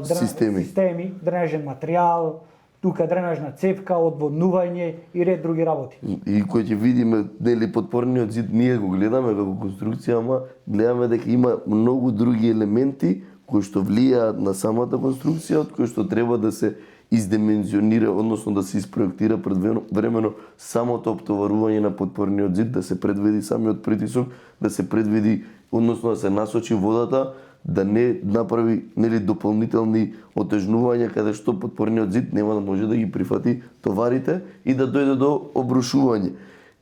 S2: системи, дренажен материјал, тука дренажна цевка, одводнување и ред други работи.
S1: И кој ќе видиме дали потпорниот зид ние го гледаме како конструкција, ама гледаме дека има многу други елементи кои што влијаат на самата конструкција, од кои што треба да се издимензионира, односно да се испроектира предвремено самото оптоварување на потпорниот зид, да се предвиди самиот притисок, да се предвиди, односно да се насочи водата, да не направи дополнителни отежнувања каде што потпорниот зид нема да може да ги прифати товарите и да дојде до обрушување.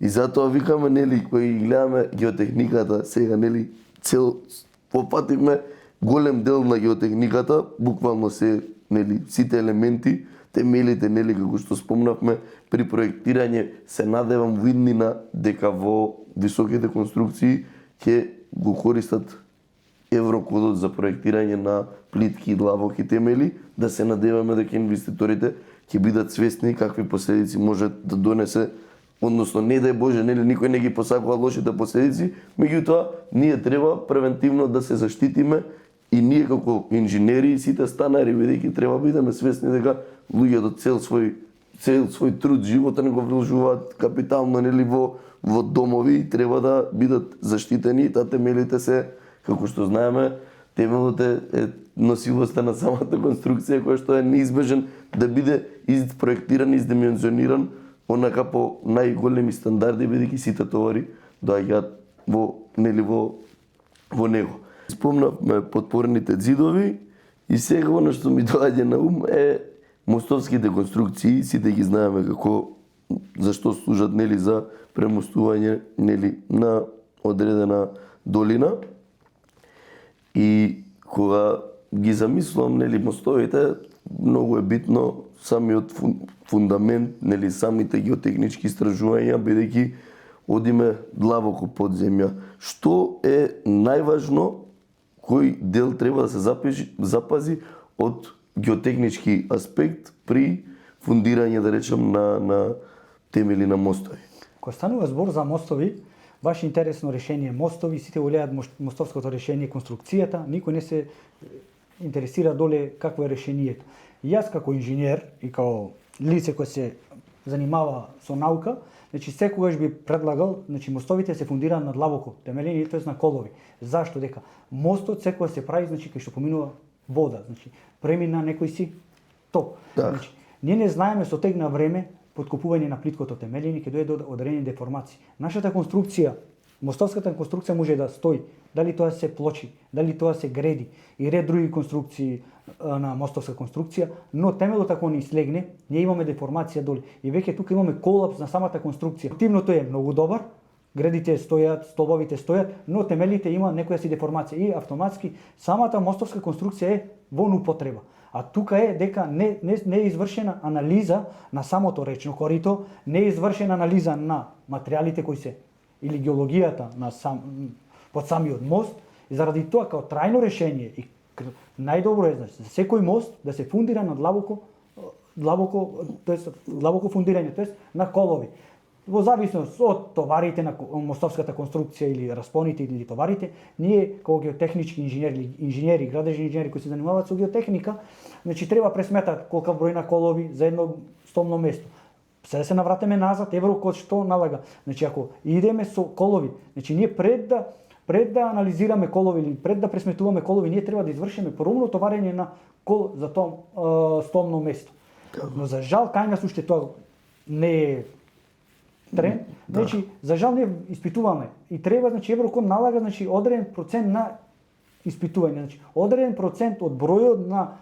S1: И затоа викаме кои гледаме геотехниката сега попативме голем дел на геотехниката, буквално се сите елементи, темелите како што спомнавме при проектирање се надевам во иднина дека во високите конструкции ќе го користат еврокодот за проектирање на плитки и длабоки темели, да се надеваме дека инвеститорите ќе бидат свесни какви последици може да донесе, односно не дај Боже, никој не ги посакува лошите последици, меѓутоа ние треба превентивно да се заштитиме и ние како инженери и сите станари, бидејќи треба бидеме свесни дека луѓето цел свој труд, животот не го вложуваат капитално во домови и треба да бидат заштитени, таа темелите се како што знаеме, темелот е носивоста на самата конструкција која што е неизбежен да биде проектиран, издимензиониран онака по најголеми стандарди, бидејќи сите товари доаѓаат во него. Спомнавме потпорните зидови и сега она што ми доаѓа на ум е мостовските конструкции, сите ги знаеме зашто служат за премостување на одредена долина. И кога ги замислувам мостовите, многу е битно самиот фундамент, самите геотехнички истражувања, бидејќи одиме длабоко под земја. Што е најважно, кој дел треба да се запази од геотехнички аспект при фундирање, да речем, на темели на мостови?
S2: Кога станува збор за мостови, баш интересно решение мостови, сите го гледаат мостовското решение, конструкцијата, никој не се интересира доле какво е решението. И јас како инженер и како лице кој се занимава со наука, значи секогаш би предлагал, мостовите се фундираат на длабоко темелини, тоест на колови. Зашто? Дека мостот секогаш се прави, кај што поминува вода, премина некој си ток. Ние не знаеме со тек на време подкопување на плиткото темелини ќе дојде до одредени деформации. Нашата конструкција Мостовската конструкција може да стои, дали тоа се плочи, дали тоа се греди и ред други конструкции на мостовска конструкција, но темелот ако ни слегне, ние имаме деформација доле и веќе тука имаме колапс на самата конструкција. Активното е многу добар, гредите стојат, столбовите стојат, но темелите има некоја си деформација и автоматски самата мостовска конструкција е во употреба. А тука е дека не е извршена анализа на самото речно корито, не е извршена анализа на материјалите кои се или геологијата на под самиот мост, и заради тоа како трајно решение и најдобро е значи за секој мост да се фундира на длабоко, длабоко фундирање, тоест на колови. Во зависност од товарите на мостовската конструкција или распоните или товарите, ние како геотехнички инженери, градежни инженери кои се занимаваат со геотехника, значи треба пресметат колка број на колови за едно стомно место. Се да се навратиме назад, евро код што налага. Значи ако идеме со колови, значи ние пред да анализираме колови или пред да пресметуваме колови, ние треба да извршиме пробно товарење на кол за тоа стомно место. Но за жал кај нас уште тоа не е тренд. Значи за жал не испитуваме и треба значи Еврокод налага значи одреден процент на испитување, значи одреден процент од бројот на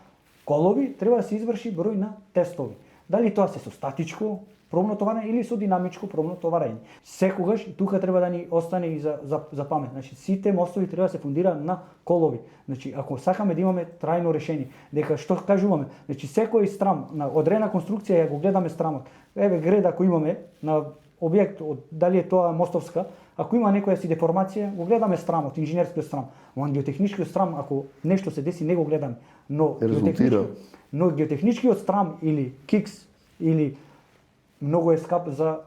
S2: колови треба да се изврши број на тестови. Дали тоа се со статичко пробно товарење или со динамичко пробно товарење. Секогаш тука треба да ни остане и за памет. Значи сите мостови треба да се фундира на колови. Значи ако сакаме да имаме трајно решение, дека што кажуваме, значи секој страм на одредена конструкција ја го гледаме страмот. Еве гред ако имаме на објект, дали е тоа мостовска, ако има некоја си деформација, го гледаме страмот, инженерскиот страм. Во геотехничкиот страм, ако нешто се деси, не го гледаме. Но геотехничкиот страм или кикс или многу е скап за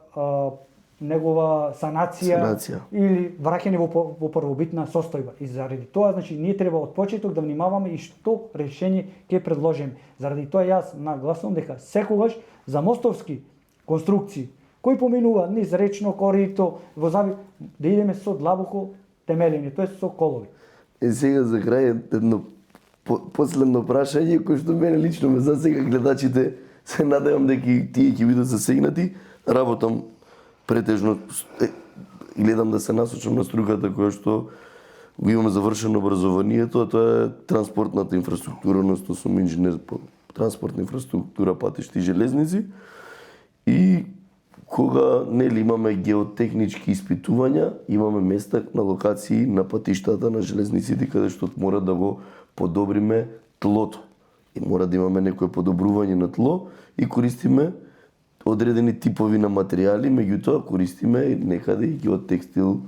S2: негова санација или враќање во првобитна состојба. И заради тоа, значи, ние треба од почеток да внимаваме и што решение ќе предложиме. Заради тоа јас нагласувам дека секогаш за мостовски конструкции кои поминува низ речно корито, да идеме со длабоко темелење, тоест со колови.
S1: Сега за крај едно последно прашање кој што мене лично ме засега, гледачите се надевам дека и тие ќе бидат засегнати. Работам претежно гледам да се насочам на струката која што го имам завршено образованието, а тоа е транспортната инфраструктура, односно сум инженер по транспортна инфраструктура, патишта и железници. И кога нели имаме геотехнички испитувања, имаме места на локации на патиштата, на железниците, каде што мора да го подобриме тлото. И мора да имаме некое подобрување на тло и користиме одредени типови на материјали, меѓутоа користиме некаде и геотекстил,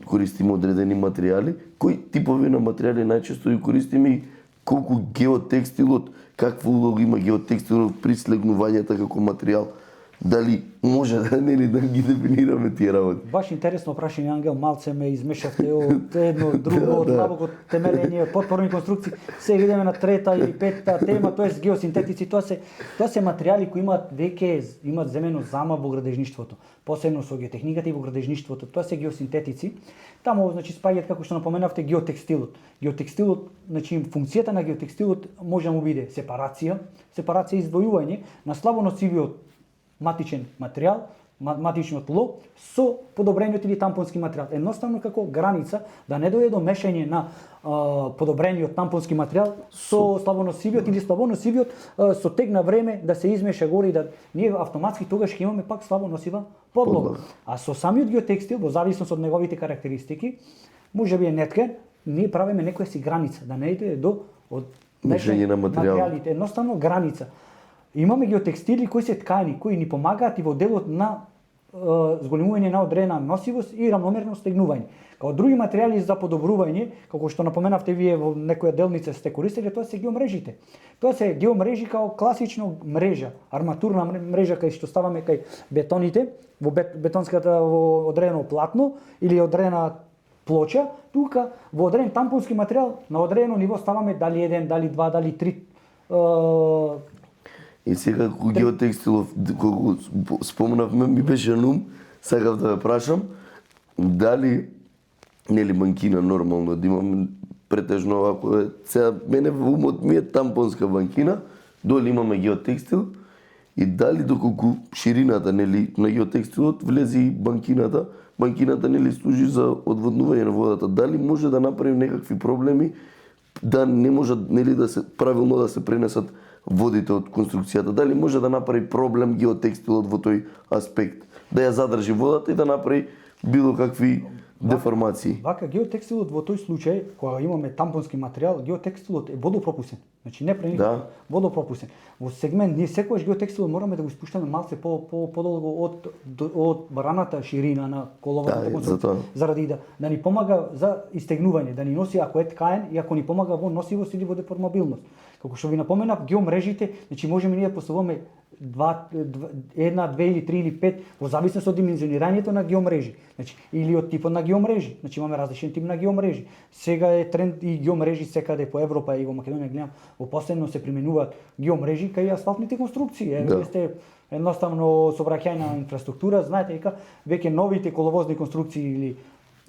S1: користиме одредени материјали. Кои типови на материјали најчесто ги користиме и колку геотекстилот, каква улога има геотекстилот при слегнувањата како материјал? Дали може да ги дефинираме тие работи?
S2: Баш интересно прашање, Ангел, малце ме измешавте од едно друго, од длабоко темелење, потпорни конструкции. Сега идеме на трета или петта тема, тоа е геосинтетици. Тоа се материјали кои имаат земено зама во градежништвото, посебно со геотехниката и во градежништвото. Тоа се геосинтетици. Таму значи спаѓаат, како што напоменавте, геотекстилот. Геотекстилот, значи функцијата на геотекстилот може да му биде сепарација и издвојување на слабо носивиот матичен материјал, матичниот тло со подобрениот или тампонски материјал. Едноставно како граница да не дојде до мешање на подобрениот тампонски материјал со слабоносивиот или слабоносивиот со тек на време да се измеша горе и да ние автоматски тогаш ќе имаме пак слабоносива подлога. А со самиот геотекстил, во зависност од неговите карактеристики, може би е неткен, ние правиме некоја си граница, да не иде до
S1: мешање на материјалите.
S2: Едноставно граница. Имаме геотекстили кои се ткани, кои ни помагаат и во делот на зголемување на одредена носивост и рамномерно стегнување. Као други материјали за подобрување, како што напоменавте вие во некоја делница сте користеле, тоа се геомрежите. Тоа се геомрежи као класично мрежа, арматурна мрежа кај што ставаме кај бетоните, во бетонската во одредено платно или одредена плоча, тука во одреден тампонски материјал на одредено ниво ставаме дали 1, дали 2, дали 3
S1: И сега кога геотекстилов, кога спомнавме, ми беше на ум, сакав да ве прашам, дали, нели банкина нормално да имам претежно овако, сега мене во умот ми е тампонска банкина, доли имаме геотекстил И дали доколку ширината нели на геотекстилот влезе и банкината, банкината нели служи за одводнување на водата, дали може да направи некакви проблеми да не можат нели да се правилно да се пренесат водите од конструкцијата, дали може да направи проблем геотекстилот во тој аспект, да ја задржи водата и да направи било какви деформации.
S2: Вака геотекстилот во тој случај, кога имаме тампонски материјал, геотекстилот е водопропусен. Значи не преникнува, водопропусен. Во сегмент ние секогаш геотекстилот мораме да го испуштаме малце подолго од бараната ширина на коловата конструкција, заради да ни помага за истегнување, да ни носи ако е ткаен и ако ни помага во носивост или во деформабилност. Како што ви напоменав, геомрежите, значи можеме ние да поставуваме 1, 2 или 3 или 5 во зависност од димензионирањето на геомрежи, значи или од типот на геомрежи, значи имаме различен тип на геомрежи. Сега е тренд и геомрежи секаде по Европа и во Македонија гледам, во последно се применуваат геомрежи кај асфалтните конструкции. Еве сте едноставно сообраќајна инфраструктура, знаете дека веќе новите коловозни конструкции или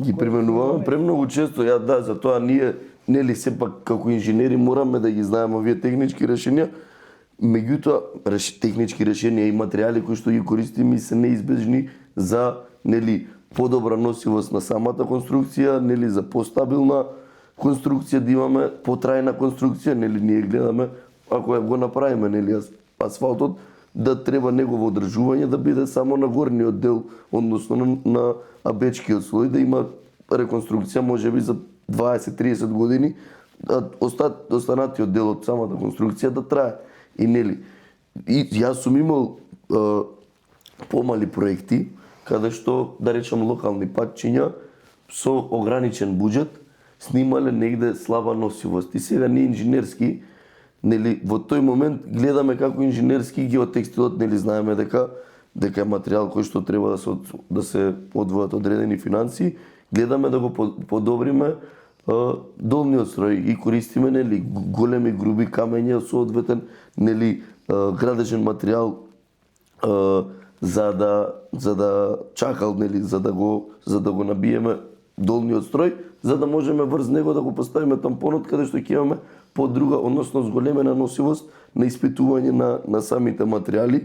S1: ги применуваме премногу често, за тоа ние нели сепак како инженери мораме да ги знаеме овие технички решенија. Меѓутоа, технички решенија и материјали кои што ги користиме се неизбежни за нели подобра носивост на самата конструкција, нели за постабилна конструкција, да имаме потрајна конструкција, нели ние гледаме ако го направиме нели асфалтот да треба негово одржување да биде само на горниот дел, односно на абечкиот слој, да има реконструкција можеби за 20-30 години, останатиот дел од самата конструкција да трае. И нели, јас сум имал помали проекти, каде што, да речам, локални патчиња со ограничен буџет снимале негде слаба носивост. И сега ние инженерски, нели, во тој момент гледаме како инженерски геотекстилот, нели, знаеме дека е материјал кој што треба да се одвојат одредени финансии, гледаме да го подобриме долниот строј и користиме нели големи груби камења со одветен нели градежен материјал за да чакал нели за да го набиеме долниот строј, за да можеме врз него да го поставиме тампонот каде што ќе имаме подруга, односно зголемена носивост на испитување на самите материјали.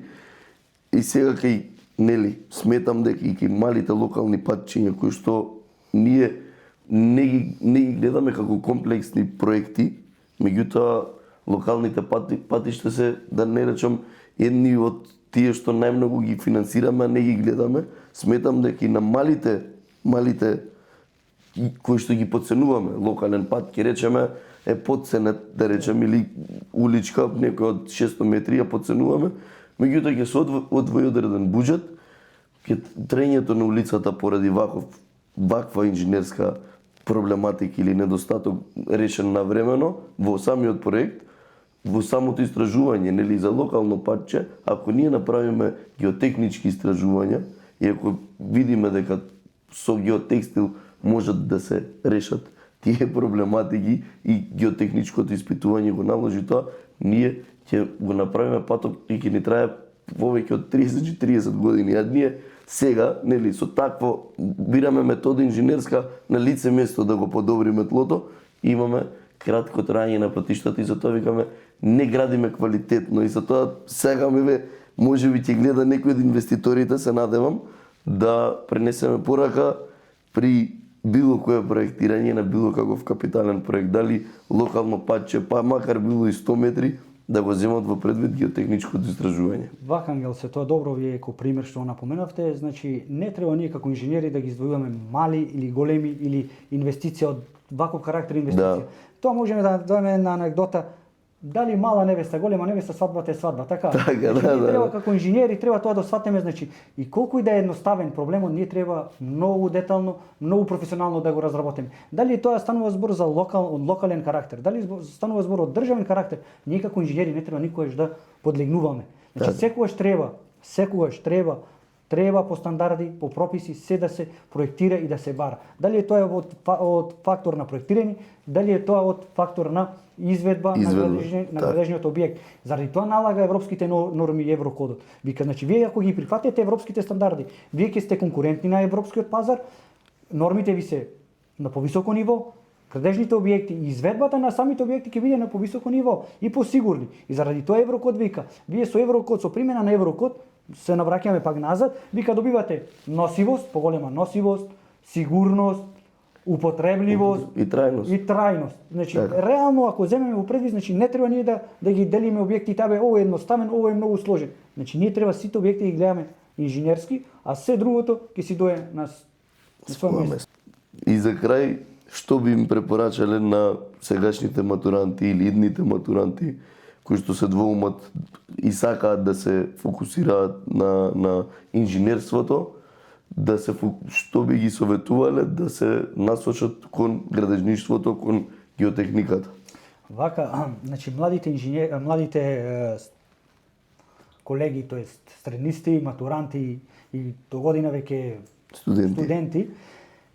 S1: И сега кај нели сметам дека и кај малите локални патчиња кои што ние не ги гледаме како комплексни проекти, меѓутоа локалните патишта се, да не речам, едни од тие што најмногу ги финансираме, а не ги гледаме. Сметам дека и на малите кои што ги подценуваме, локален пат, ќе речеме, е подценет, да речем, или уличка, некој од 600 метри ја подценуваме, меѓутоа ќе се одвои одреден буџет, ќе трењето на улицата поради ваква инженерска проблематика или недостаток решен навремено во самиот проект, во самото истражување, нели за локално патче, ако ние направиме геотехнички истражувања и ако видиме дека со геотекстил можат да се решат тие проблематики и геотехничкото испитување го наложи тоа, ние ќе го направиме патот и ќе ни трае повеќе од 30-40 години. А ние сега, нели, со такво бираме метода инженерска на лице место да го подобриме тлото, имаме кратко траење на патиштата и затоа викаме не градиме квалитетно и затоа сега можеби ќе гледа некој од инвеститорите, се надевам, да пренесеме порака при било кое проектирање на било каков капитален проект, дали локално патче, па макар било и 100 метри, да го земат во предвид геотехничкото истражување.
S2: Вака, Ангел, се тоа добро вие како пример што напоменавте, значи не треба ние како инженери да ги издвојуваме мали или големи или инвестиција од ваков карактер инвестиција. Тоа можеме да дојдеме на анекдота дали мала невеста, голема невеста, свадбата е свадба, така? Треба како инженери треба тоа да сватиме, значи и колку и да е едноставен проблемот, ние треба многу детално, многу професионално да го разработиме. Дали тоа станува збор за локален карактер, дали станува збор од државен карактер, ние како инженери не треба никогаш да подлегнуваме. Значи секогаш треба по стандарди, по прописи се да се проектира и да се бара. Дали е тоа од фактор на проектирање, дали е тоа од фактор на изведба на градежниот објект. Заради тоа налага европските норми и еврокодот. Вика, значи вие ако ги прифатите европските стандарди, вие ќе сте конкурентни на европскиот пазар, нормите ви се на повисоко ниво, градежните објекти и изведбата на самите објекти ќе биде на повисоко ниво и посигурни. И заради тоа Еврокод вика, вие со Еврокод, со примена на Еврокод, се навраќаме пак назад, вика добивате носивост, поголема носивост, сигурност, употребливост
S1: и трајност.
S2: И трајност. Значи,
S1: така.
S2: реално ако земеме во предвид, значи не треба ние да ги делиме објекти, табе ово е едноставен, ово е многу сложен. Значи ние треба сите објекти да ги гледаме инженерски, а се другото ќе си дое на своје место.
S1: И за крај, што би им препорачале на сегашните матуранти или идните матуранти кои што се двоумат и сакаат да се фокусираат на инженерството, што би ги советувале да се насочат кон градежништвото, кон геотехниката?
S2: Вака, значи младите колеги, тоест среднисти, матуранти и до година веќе студенти,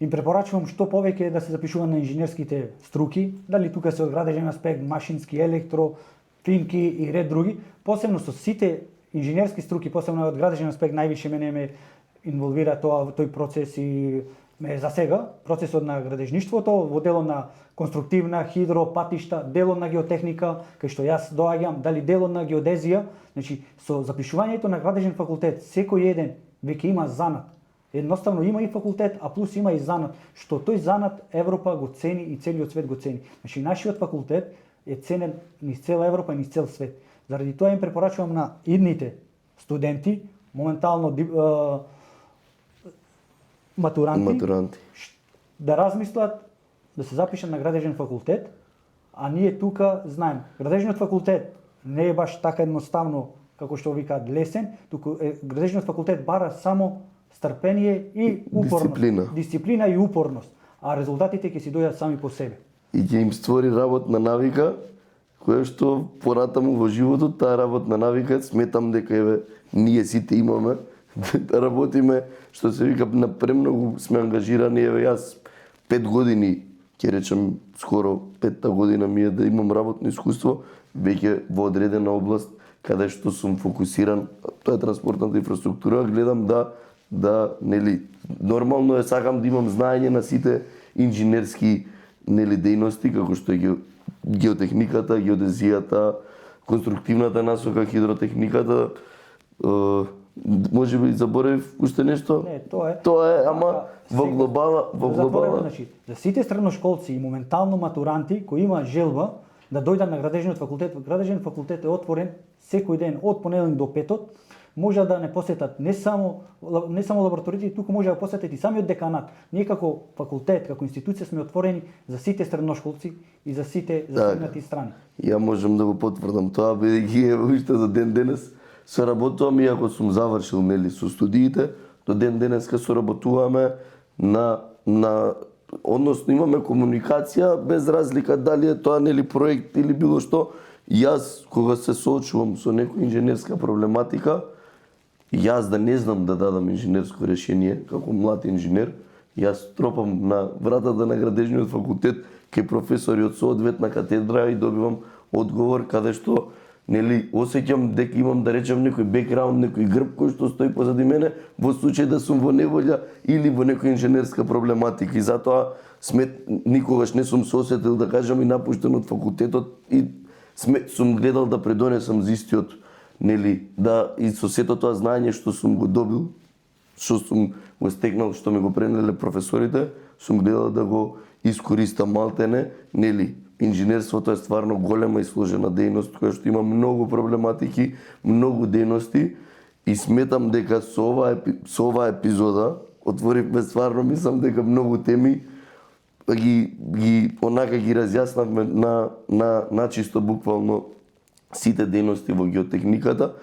S2: им препорачувам што повеќе да се запишува на инженерските струки, дали тука се од градежен аспект, машински, електро, финки и ред други, посебно со сите инженерски струки, посебно од градежен аспект највише мене ме инволвира тој процес и за сега процесот на градежништвото во дело на конструктивна, хидро, патишта, дело на геотехника, кај што јас доаѓам, дали дело на геодезија, значи со запишувањето на градежен факултет секој еден веќе има занат. Едноставно има и факултет, а плюс има и занат, што тој занат Европа го цени и целиот свет го цени. Значи нашиот факултет е ценен низ цела Европа и низ цел свет. Заради тоа им препорачувам на идните студенти, моментално матуранти, да размислат да се запишат на градежен факултет, а ние тука знаем, градежниот факултет не е баш така едноставно како што викаат лесен, туку градежниот факултет бара само стрпение и упорност, дисциплина и упорност, а резултатите ќе си дојдат сами по себе.
S1: И ќе им створи работна навика, која што понатаму во животот, таа работна навика сметам дека еве ние сите имаме да работиме, што се вика, на премногу сме ангажирани, еве јас 5 години, ќе речем скоро 5-та година ми е да имам работно искуство, веќе во одредена област каде што сум фокусиран, тоа е транспортната инфраструктура, гледам да нели нормално е, сакам да имам знаење на сите инженерски нели дејности како што е геотехниката, геодезијата, конструктивната насока, хидротехниката, може би заборев уште нешто?
S2: Не, тоа е.
S1: Тоа е, ама во глобала.
S2: Значи, за сите средношколци и моментално матуранти кои имаат желба да дојдат на градежниот факултет, градежен факултет е отворен секој ден од понеделник до петок, може да не посетат не само лабораториите, туку може да посетат и самиот деканат. Ние како факултет, како институција сме отворени за сите средношколци и за сите засегнати страни.
S1: Ја можам да го потврдам тоа, бидејќи е уште до ден денес соработувам, иако сум завршил нели со студиите, до ден денеска соработуваме на односно имаме комуникација без разлика дали е тоа нели проект или било што. Јас кога се соочувам со некоја инженерска проблематика, јас да не знам да дадам инженерско решение како млад инженер, јас тропам на вратата на градежниот факултет кај професори од соодветна катедра и добивам одговор каде што нели осеќам дека имам да речем некој бекграунд, некој грб кој што стои позади мене во случај да сум во неволја или во некоја инженерска проблематика, и затоа никогаш не сум се осетил да кажам и напуштен од факултетот и сум гледал да предонесам за истиот, нели, да и со сето тоа знаење што сум го добил, што сум го стекнал, што ми го пренеле професорите, сум гледал да го искористам малтене, нели. Инженерството е стварно голема и сложена дејност која што има многу проблематики, многу дејности и сметам дека со оваа епизода отворивме стварно, мислам дека многу теми ги разјаснавме на чисто буквално сите дејности во геотехниката.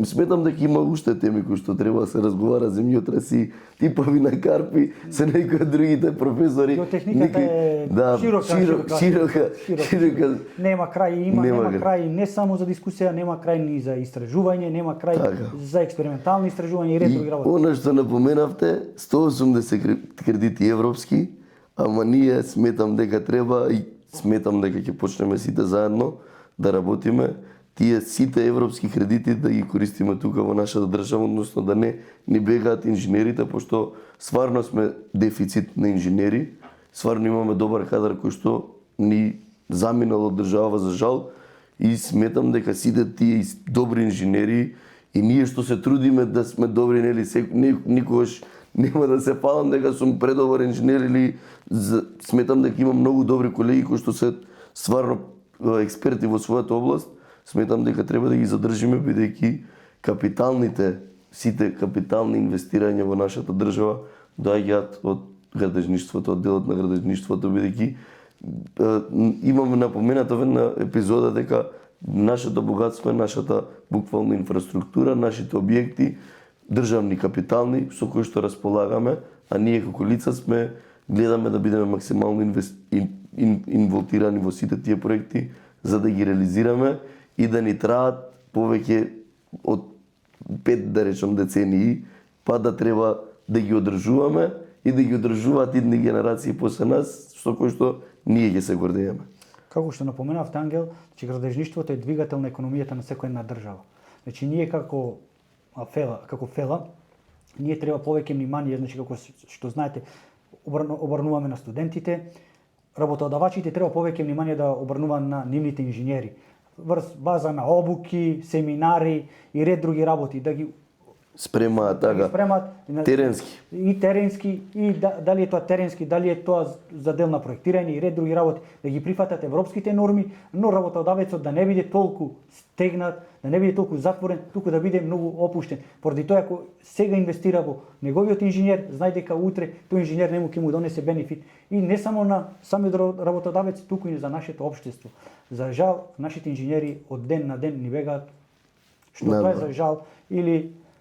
S1: Сметам дека има уште теми кои што треба да се разговара, земјотреси, типови на карпи, со некои од другите професори.
S2: Геотехниката е широка. Нема крај, нема крај не само за дискусија, нема крај ни за истражување, нема крај за експериментални истражувања и ред други работи.
S1: Она што напоменавте, 180 кредити европски, ама ние сметам дека треба и сметам дека ќе почнеме сите заедно да работиме тие сите европски кредити да ги користиме тука во нашата држава, односно да не ни бегаат инженерите, пошто стварно сме дефицит на инженери. стварно имаме добар кадар кој што ни заминал од држава за жал и сметам дека сите тие добри инженери и ние што се трудиме да сме добри, нели, никогаш нема да се фалам дека сум предобар инженер или сметам дека имам многу добри колеги кои што се стварно експерти во својата област. Сметам дека треба да ги задржиме бидејќи сите капитални инвестирања во нашата држава доаѓаат од градежништвото, од делот на градежништвото, бидејќи имаме напомената во една епизода дека нашето богатство е нашата буквално инфраструктура, нашите објекти, државни капитални со кои што располагаме, а ние како лица гледаме да бидеме максимално инволтирани во сите тие проекти за да ги реализираме и да ни траат повеќе од 5, да речем, децении, па да треба да ги одржуваме и да ги одржуваат идни генерации после нас, со кои што ние ќе се гордееме.
S2: Како што напоменавте, Ангел, че градежништвото е двигател на економијата на секоја една држава. Значи ние како фела, ние треба повеќе внимание, значи како што знаете, обрнуваме на студентите, работодавачите треба повеќе внимание да обрнуваат на нивните инженери. Врз база на обуки, семинари и ред други работи, да ги
S1: спремаат теренски.
S2: И теренски, и дали е тоа теренски, дали е тоа за дел на проектирање и ред други работи, да ги прифатат европските норми, но работодавецот да не биде толку стегнат, да не биде толку затворен, туку да биде многу опуштен. Поради тоа, ако сега инвестира во неговиот инженер, знај дека утре тој инженер нему ќе му донесе бенефит. И не само на самиот работодавец, туку и за нашето општество. За жал, нашите инженери од ден на ден ни бегаат, што тоа е за жал,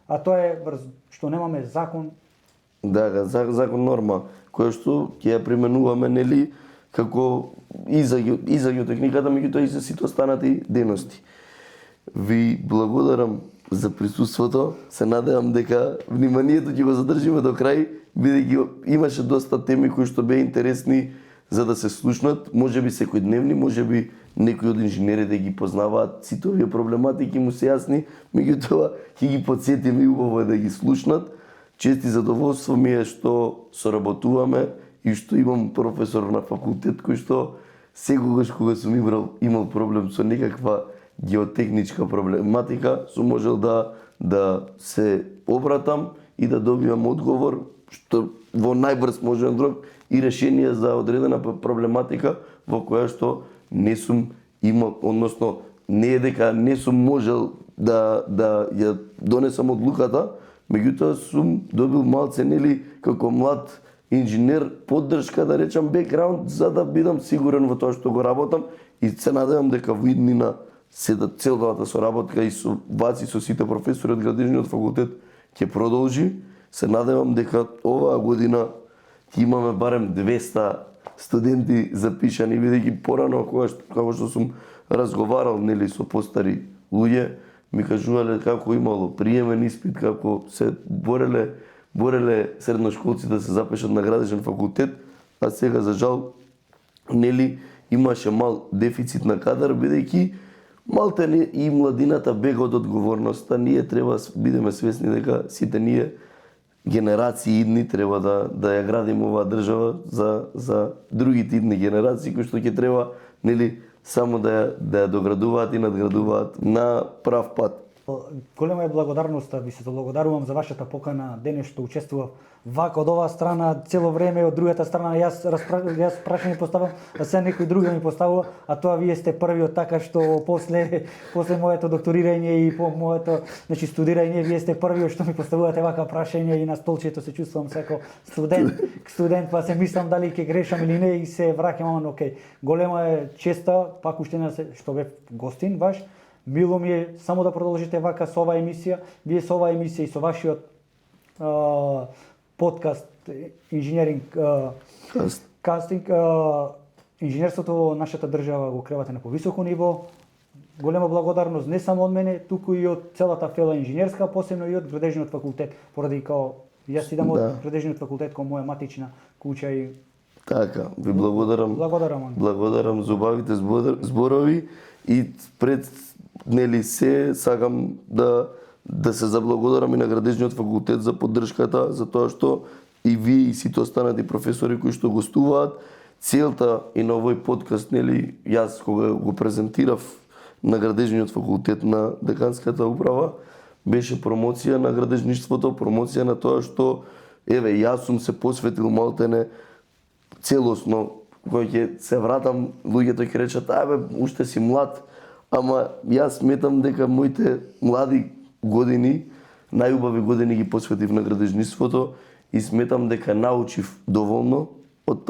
S2: а тоа е што немаме закон.
S1: Да, закон норма, која што ќе ја применуваме, нели, како и за геотехниката, меѓутоа и за сите останати дејности. Ви благодарам за присуството. Се надевам дека вниманието ќе го задржиме до крај, бидејќи имаше доста теми кои што беа интересни за да се слушнат, можеби секојдневни, можеби некои од инженерите ги познаваат сите овие проблематики, му се јасни, меѓутоа ќе ги потсетиме и убаво е да ги слушнат. Чест и задоволство ми е што соработуваме и што имам професор на факултет кој што секогаш кога сум имал проблем со некаква геотехничка проблематика, сум можел да се обратам и да добивам одговор што во најбрз можен рок и решение за одредена проблематика во која што не сум имал, односно не е дека не сум можел да ја донесам одлуката, меѓутоа сум добил малце, нели, како млад инженер, поддршка, да речам, бекграунд, за да бидам сигурен во тоа што го работам и се надевам дека во иднина целата соработка и со вас и со сите професори од градежниот факултет ќе продолжи. Се надевам дека оваа година ќе имаме барем 200 студенти запишани, бидејќи порано како што сум разговарал, нели, со постари луѓе, ми кажувале како имало приемен испит, како се бореле средношколци да се запишат на градежен факултет, а сега за жал, нели, имаше мал дефицит на кадар, бидејќи малте и младината бега од одговорноста. Ние треба бидеме свесни дека сите ние генерации идни треба да ја градиме оваа држава за другите идни генерации кои што ќе треба, нели, само да ја доградуваат и надградуваат на прав пат.
S2: Голема е благодарноста, ви се благодарувам за вашата покана денес што учествував вака од оваа страна цело време, од другата страна јас прашање поставам, а се некој друг ми поставува, а тоа вие сте првиот, така што после моето докторирање и по моето, значи, студирање, вие сте првиот што ми поставувате вака прашање и на столчето се чувствувам како студент, па се мислам дали ќе грешам или не и се враќам, окей. Голема е честа, пак уште што бев гостин ваш. Мило ми е само да продолжите вака со оваа емисија. Вие со оваа емисија и со вашиот подкаст инженеринг кастинг, инженерството во нашата држава го кревате на повисоко ниво. Голема благодарност не само од мене, туку и од целата фела инженерска, посебно и од градежниот факултет, поради као јас идам од градежниот факултет као моја матична куќа и
S1: така, ви благодарам.
S2: Благодарам
S1: за убавите зборови и пред, нели, се сакам да се заблагодарам и на градежниот факултет за поддршката, за тоа што и вие и сите останати професори кои што гостуваат. Целта и на овој подкаст, нели, јас кога го презентирав на градежниот факултет на Деканската управа, беше промоција на градежништвото, промоција на тоа што еве јас сум се посветил малтене целосно. Кога ќе се вратам, луѓето ќе речат: "Абе, уште си млад." Ама јас сметам дека моите млади години, најубави години ги посветив на градежништвото и сметам дека научив доволно од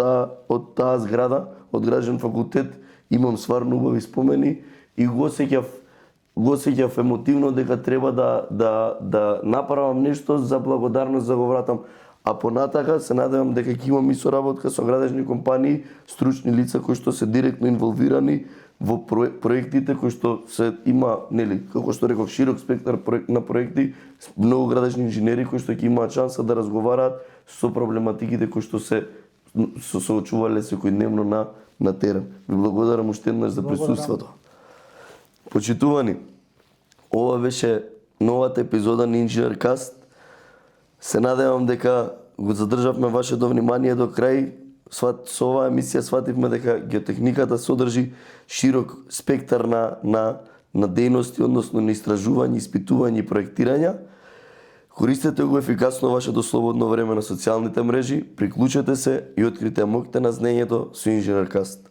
S1: таа зграда, од градежен факултет. Имам стварно убави спомени и го осеќав емотивно дека треба да направам нешто за благодарност, за го вратам. А понатака се надевам дека ќе имам и соработка со градежни компании, стручни лица кои што се директно инволвирани во проектите кои што се има, нели, како што реков, широк спектар на проекти, многу градежни инженери кои што ќе имаат шанса да разговараат со проблематиките кои што се соочувале секојдневно на терен. Ви благодарам уште еднаш за присуството. Почитувани, ова беше новата епизода на Инженеркаст. Се надевам дека го задржавме вашето внимание до крај. Со оваа емисија свативме дека геотехниката содржи широк спектар на дејности, односно на истражување, испитување и проектирање. Користете го ефикасно вашето слободно време на социјалните мрежи, приклучете се и открите моќта на знаењето со Инженеркаст.